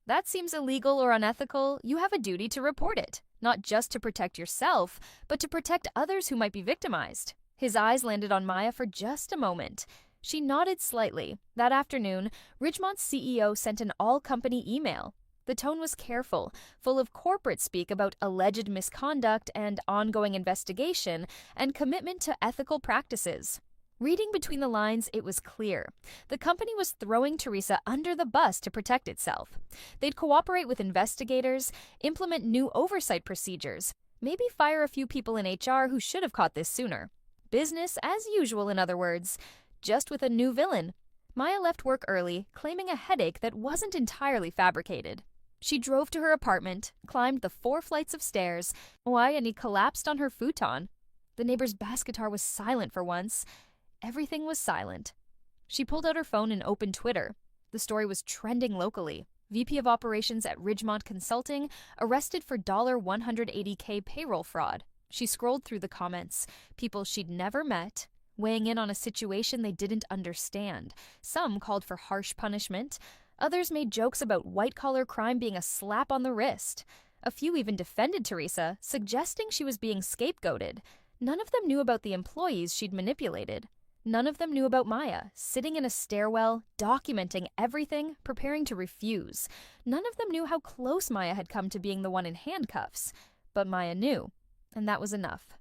that seems illegal or unethical, you have a duty to report it, not just to protect yourself, but to protect others who might be victimized. His eyes landed on Maya for just a moment. She nodded slightly. That afternoon, Ridgemont's CEO sent an all-company email. The tone was careful, full of corporate speak about alleged misconduct and ongoing investigation and commitment to ethical practices. Reading between the lines, it was clear. The company was throwing Teresa under the bus to protect itself. They'd cooperate with investigators, implement new oversight procedures, maybe fire a few people in HR who should have caught this sooner. Business as usual, in other words. Just with a new villain. Maya left work early, claiming a headache that wasn't entirely fabricated. She drove to her apartment, climbed the 4 flights of stairs, and he collapsed on her futon. The neighbor's bass guitar was silent for once. Everything was silent. She pulled out her phone and opened Twitter. The story was trending locally. VP of Operations at Ridgemont Consulting arrested for $180K payroll fraud. She scrolled through the comments. People she'd never met, weighing in on a situation they didn't understand. Some called for harsh punishment. Others made jokes about white-collar crime being a slap on the wrist. A few even defended Teresa, suggesting she was being scapegoated. None of them knew about the employees she'd manipulated. None of them knew about Maya, sitting in a stairwell, documenting everything, preparing to refuse. None of them knew how close Maya had come to being the one in handcuffs. But Maya knew, and that was enough.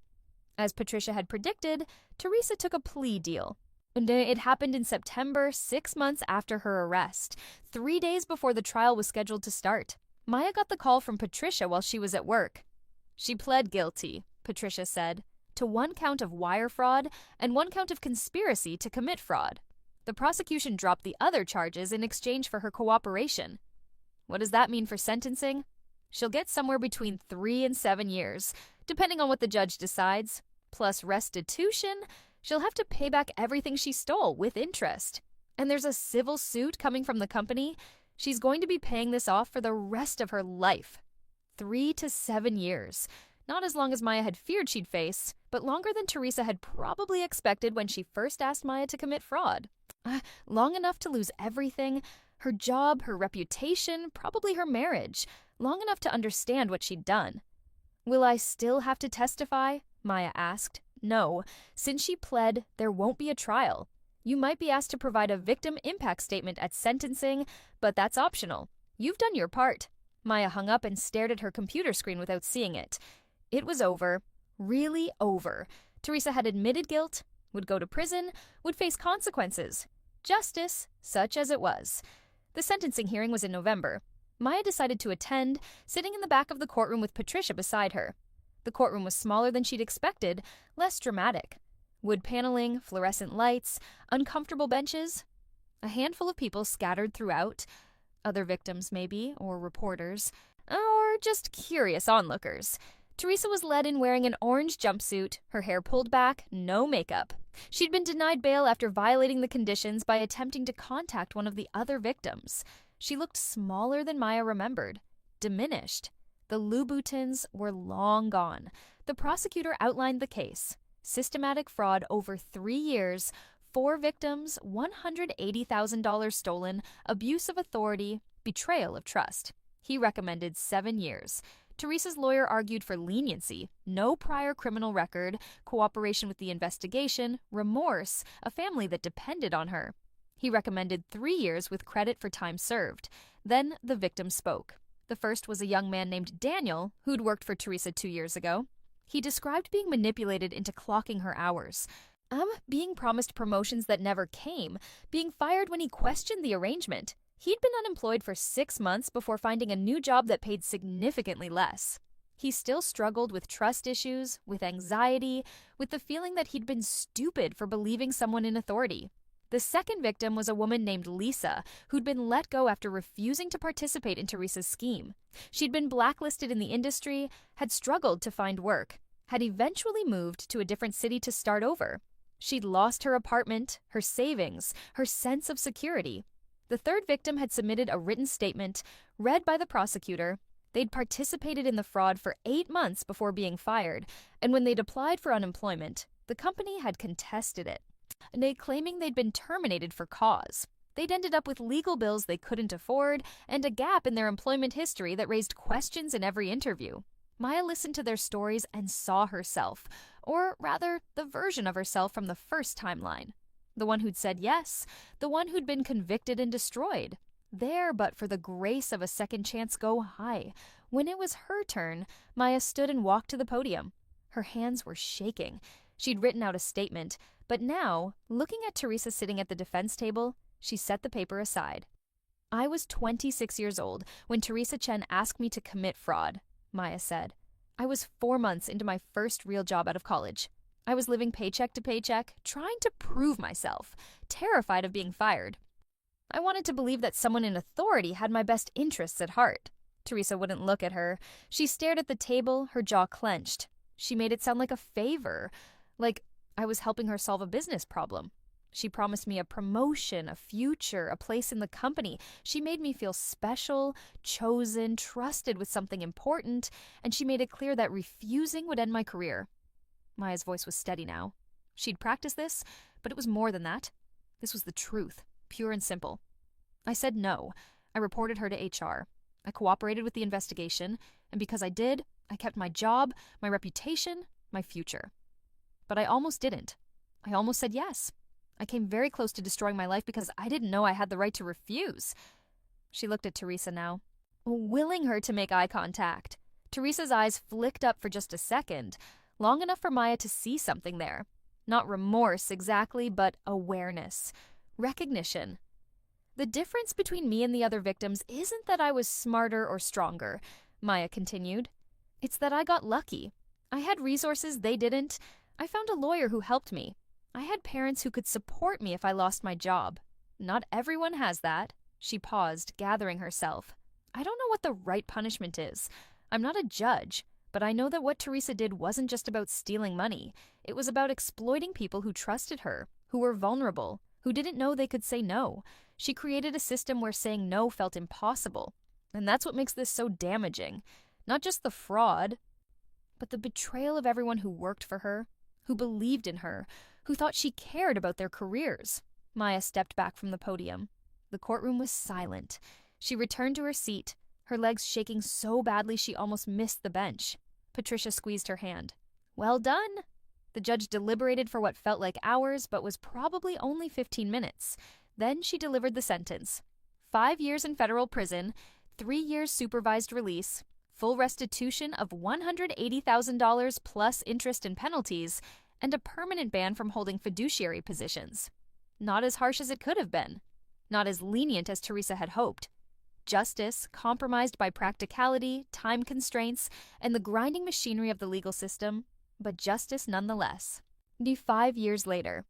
As Patricia had predicted, Teresa took a plea deal. And it happened in September, 6 months after her arrest, 3 days before the trial was scheduled to start. Maya got the call from Patricia while she was at work. She pled guilty, Patricia said, to 1 count of wire fraud and 1 count of conspiracy to commit fraud. The prosecution dropped the other charges in exchange for her cooperation. What does that mean for sentencing? She'll get somewhere between 3 and 7 years, depending on what the judge decides. Plus restitution, she'll have to pay back everything she stole with interest. And there's a civil suit coming from the company. She's going to be paying this off for the rest of her life. 3 to 7 years. Not as long as Maya had feared she'd face, but longer than Teresa had probably expected when she first asked Maya to commit fraud. Long enough to lose everything, her job, her reputation, probably her marriage. Long enough to understand what she'd done. Will I still have to testify? Maya asked. No. Since she pled, there won't be a trial. You might be asked to provide a victim impact statement at sentencing, but that's optional. You've done your part. Maya hung up and stared at her computer screen without seeing it. It was over. Really over. Teresa had admitted guilt, would go to prison, would face consequences. Justice, such as it was. The sentencing hearing was in November. Maya decided to attend, sitting in the back of the courtroom with Patricia beside her. The courtroom was smaller than she'd expected, less dramatic. Wood paneling, fluorescent lights, uncomfortable benches. A handful of people scattered throughout. Other victims, maybe, or reporters, or just curious onlookers. Teresa was led in wearing an orange jumpsuit, her hair pulled back, no makeup. She'd been denied bail after violating the conditions by attempting to contact one of the other victims. She looked smaller than Maya remembered, diminished. The Louboutins were long gone. The prosecutor outlined the case. Systematic fraud over 3 years, 4 victims, $180,000 stolen, abuse of authority, betrayal of trust. He recommended 7 years. Teresa's lawyer argued for leniency, no prior criminal record, cooperation with the investigation, remorse, a family that depended on her. He recommended 3 years with credit for time served. Then the victim spoke. The first was a young man named Daniel, who'd worked for Teresa 2 years ago. He described being manipulated into clocking her hours. Being promised promotions that never came, being fired when he questioned the arrangement. He'd been unemployed for 6 months before finding a new job that paid significantly less. He still struggled with trust issues, with anxiety, with the feeling that he'd been stupid for believing someone in authority. The second victim was a woman named Lisa, who'd been let go after refusing to participate in Teresa's scheme. She'd been blacklisted in the industry, had struggled to find work, had eventually moved to a different city to start over. She'd lost her apartment, her savings, her sense of security. The third victim had submitted a written statement, read by the prosecutor. They'd participated in the fraud for 8 months before being fired, and when they'd applied for unemployment, the company had contested it, claiming they'd been terminated for cause. They'd ended up with legal bills they couldn't afford and a gap in their employment history that raised questions in every interview. Maya listened to their stories and saw herself, or rather, the version of herself from the first timeline. The one who'd said yes, the one who'd been convicted and destroyed. There, but for the grace of a second chance go high. When it was her turn, Maya stood and walked to the podium. Her hands were shaking. She'd written out a statement, but now, looking at Teresa sitting at the defense table, she set the paper aside. I was 26 years old when Teresa Chen asked me to commit fraud, Maya said. I was 4 months into my first real job out of college. I was living paycheck to paycheck, trying to prove myself, terrified of being fired. I wanted to believe that someone in authority had my best interests at heart. Teresa wouldn't look at her. She stared at the table, her jaw clenched. She made it sound like a favor, like I was helping her solve a business problem. She promised me a promotion, a future, a place in the company. She made me feel special, chosen, trusted with something important, and she made it clear that refusing would end my career. Maya's voice was steady now. She'd practiced this, but it was more than that. This was the truth, pure and simple. I said no. I reported her to HR. I cooperated with the investigation, and because I did, I kept my job, my reputation, my future. but I almost didn't. I almost said yes. I came very close to destroying my life because I didn't know I had the right to refuse. She looked at Teresa now, willing her to make eye contact. Teresa's eyes flicked up for just a second, long enough for Maya to see something there. Not remorse exactly, but awareness. Recognition. The difference between me and the other victims isn't that I was smarter or stronger, Maya continued. It's that I got lucky. I had resources they didn't. I found a lawyer who helped me. I had parents who could support me if I lost my job. Not everyone has that. She paused, gathering herself. I don't know what the right punishment is. I'm not a judge, but I know that what Teresa did wasn't just about stealing money. It was about exploiting people who trusted her, who were vulnerable, who didn't know they could say no. She created a system where saying no felt impossible. And that's what makes this so damaging. Not just the fraud, but the betrayal of everyone who worked for her, who believed in her, who thought she cared about their careers. Maya stepped back from the podium. The courtroom was silent. She returned to her seat, her legs shaking so badly she almost missed the bench. Patricia squeezed her hand. Well done. The judge deliberated for what felt like hours, but was probably only 15 minutes. Then she delivered the sentence. 5 years in federal prison, 3 years supervised release, full restitution of $180,000 plus interest and penalties, and a permanent ban from holding fiduciary positions. Not as harsh as it could have been. Not as lenient as Teresa had hoped. Justice, compromised by practicality, time constraints, and the grinding machinery of the legal system, but justice nonetheless. 5 years later.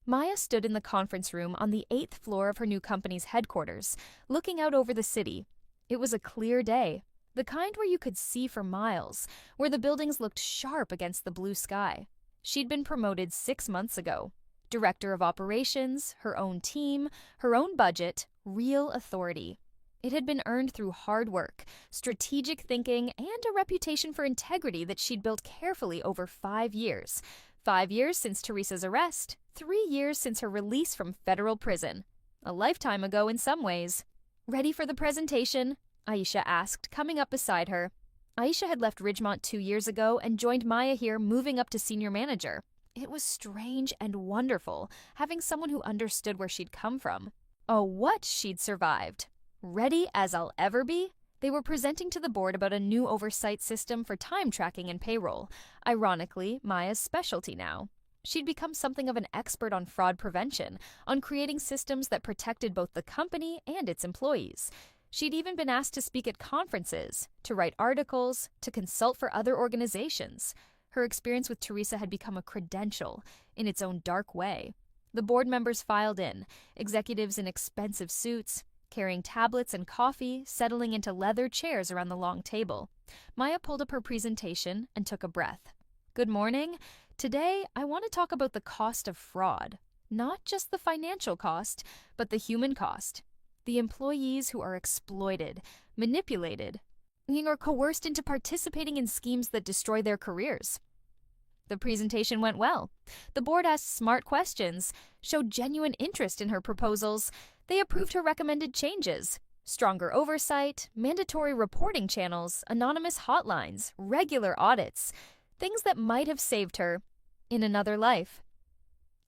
Maya stood in the conference room on the 8th floor of her new company's headquarters, looking out over the city. It was a clear day, the kind where you could see for miles, where the buildings looked sharp against the blue sky. She'd been promoted 6 months ago. Director of operations, her own team, her own budget, real authority. It had been earned through hard work, strategic thinking, and a reputation for integrity that she'd built carefully over 5 years. 5 years since Teresa's arrest, 3 years since her release from federal prison. A lifetime ago in some ways. Ready for the presentation? Aisha asked, coming up beside her. Aisha had left Ridgemont 2 years ago and joined Maya here, moving up to senior manager. It was strange and wonderful, having someone who understood where she'd come from. Oh, what she'd survived. Ready as I'll ever be? They were presenting to the board about a new oversight system for time tracking and payroll. Ironically, Maya's specialty now. She'd become something of an expert on fraud prevention, on creating systems that protected both the company and its employees. She'd even been asked to speak at conferences, to write articles, to consult for other organizations. Her experience with Teresa had become a credential, in its own dark way. The board members filed in, executives in expensive suits, carrying tablets and coffee, settling into leather chairs around the long table. Maya pulled up her presentation and took a breath. Good morning. Today, I want to talk about the cost of fraud. Not just the financial cost, but the human cost. The employees who are exploited, manipulated, or coerced into participating in schemes that destroy their careers. The presentation went well. The board asked smart questions, showed genuine interest in her proposals. They approved her recommended changes. Stronger oversight, mandatory reporting channels, anonymous hotlines, regular audits. Things that might have saved her in another life.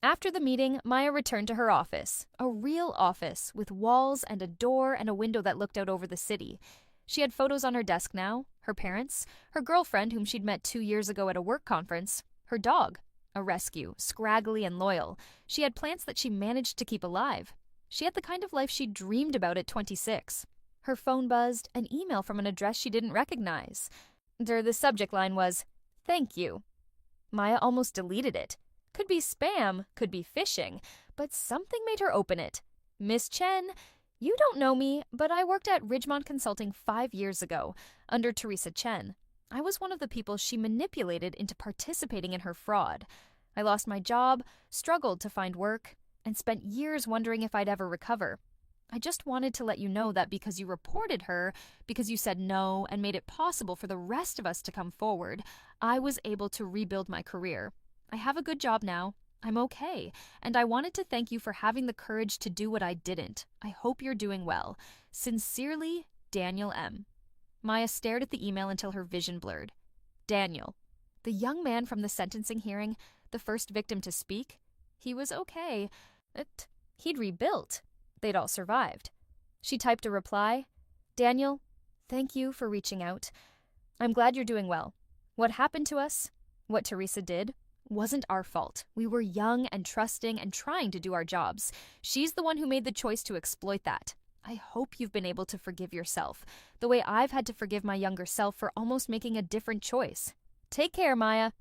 After the meeting, Maya returned to her office, a real office with walls and a door and a window that looked out over the city. She had photos on her desk now, her parents, her girlfriend whom she'd met 2 years ago at a work conference, her dog, a rescue, scraggly and loyal. She had plants that she managed to keep alive. She had the kind of life she'd dreamed about at 26. Her phone buzzed, an email from an address she didn't recognize. The subject line was, "Thank you." Maya almost deleted it. Could be spam, could be phishing, but something made her open it. Miss Chen, you don't know me, but I worked at Ridgemont Consulting 5 years ago, under Teresa Chen. I was one of the people she manipulated into participating in her fraud. I lost my job, struggled to find work, and spent years wondering if I'd ever recover. I just wanted to let you know that because you reported her, because you said no and made it possible for the rest of us to come forward, I was able to rebuild my career. I have a good job now. I'm okay, and I wanted to thank you for having the courage to do what I didn't. I hope you're doing well. Sincerely, Daniel M. Maya stared at the email until her vision blurred. Daniel. The young man from the sentencing hearing, the first victim to speak, he was okay. He'd rebuilt. They'd all survived. She typed a reply. Daniel, thank you for reaching out. I'm glad you're doing well. What happened to us, what Teresa did, wasn't our fault. We were young and trusting and trying to do our jobs. She's the one who made the choice to exploit that. I hope you've been able to forgive yourself, the way I've had to forgive my younger self for almost making a different choice. Take care, Maya.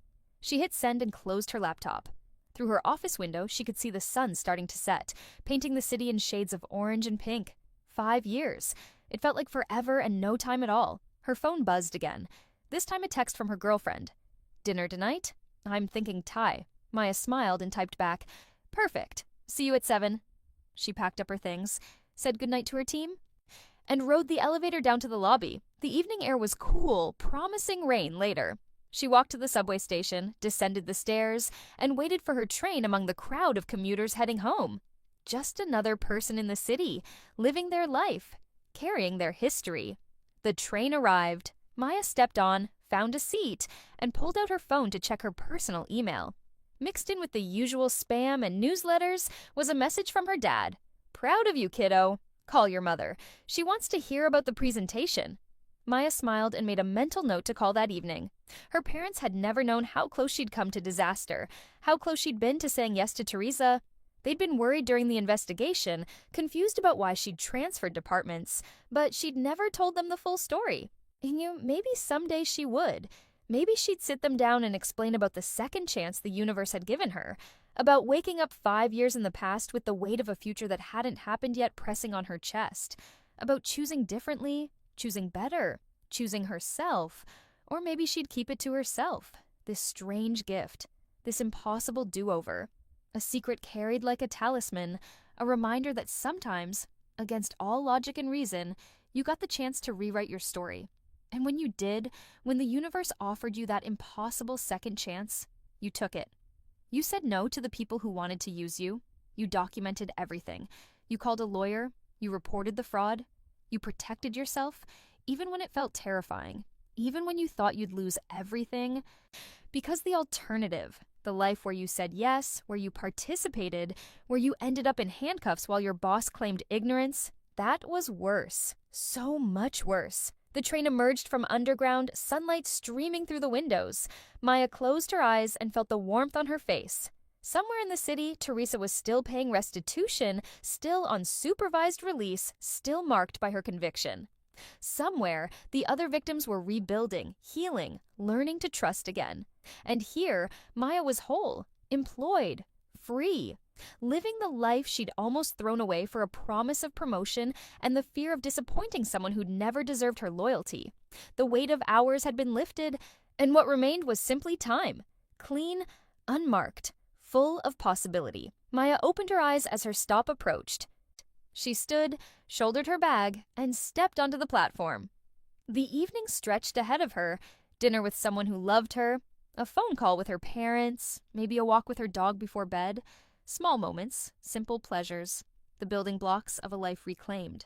She hit send and closed her laptop. Through her office window, she could see the sun starting to set, painting the city in shades of orange and pink. 5 years. It felt like forever and no time at all. Her phone buzzed again. This time a text from her girlfriend. Dinner tonight? I'm thinking Thai. Maya smiled and typed back, Perfect. See you at 7. She packed up her things, said goodnight to her team, and rode the elevator down to the lobby. The evening air was cool, promising rain later. She walked to the subway station, descended the stairs, and waited for her train among the crowd of commuters heading home. Just another person in the city, living their life, carrying their history. The train arrived. Maya stepped on, found a seat, and pulled out her phone to check her personal email. Mixed in with the usual spam and newsletters was a message from her dad. Proud of you, kiddo. Call your mother. She wants to hear about the presentation. Maya smiled and made a mental note to call that evening. Her parents had never known how close she'd come to disaster, how close she'd been to saying yes to Teresa. They'd been worried during the investigation, confused about why she'd transferred departments, but she'd never told them the full story. Maybe someday she would. Maybe she'd sit them down and explain about the second chance the universe had given her, about waking up 5 years in the past with the weight of a future that hadn't happened yet pressing on her chest, about choosing differently, choosing better, choosing herself, or maybe she'd keep it to herself, this strange gift, this impossible do-over, a secret carried like a talisman, a reminder that sometimes, against all logic and reason, you got the chance to rewrite your story. And when you did, when the universe offered you that impossible second chance, you took it. You said no to the people who wanted to use you. You documented everything. You called a lawyer. You reported the fraud. You protected yourself, even when it felt terrifying, even when you thought you'd lose everything. Because the alternative, the life where you said yes, where you participated, where you ended up in handcuffs while your boss claimed ignorance, that was worse. So much worse. The train emerged from underground, sunlight streaming through the windows. Maya closed her eyes and felt the warmth on her face. Somewhere in the city, Teresa was still paying restitution, still on supervised release, still marked by her conviction. Somewhere, the other victims were rebuilding, healing, learning to trust again. And here, Maya was whole, employed, free, living the life she'd almost thrown away for a promise of promotion and the fear of disappointing someone who'd never deserved her loyalty. The weight of hours had been lifted, and what remained was simply time, clean, unmarked, full of possibility. Maya opened her eyes as her stop approached. She stood, shouldered her bag, and stepped onto the platform. The evening stretched ahead of her, dinner with someone who loved her, a phone call with her parents, maybe a walk with her dog before bed. Small moments, simple pleasures, the building blocks of a life reclaimed.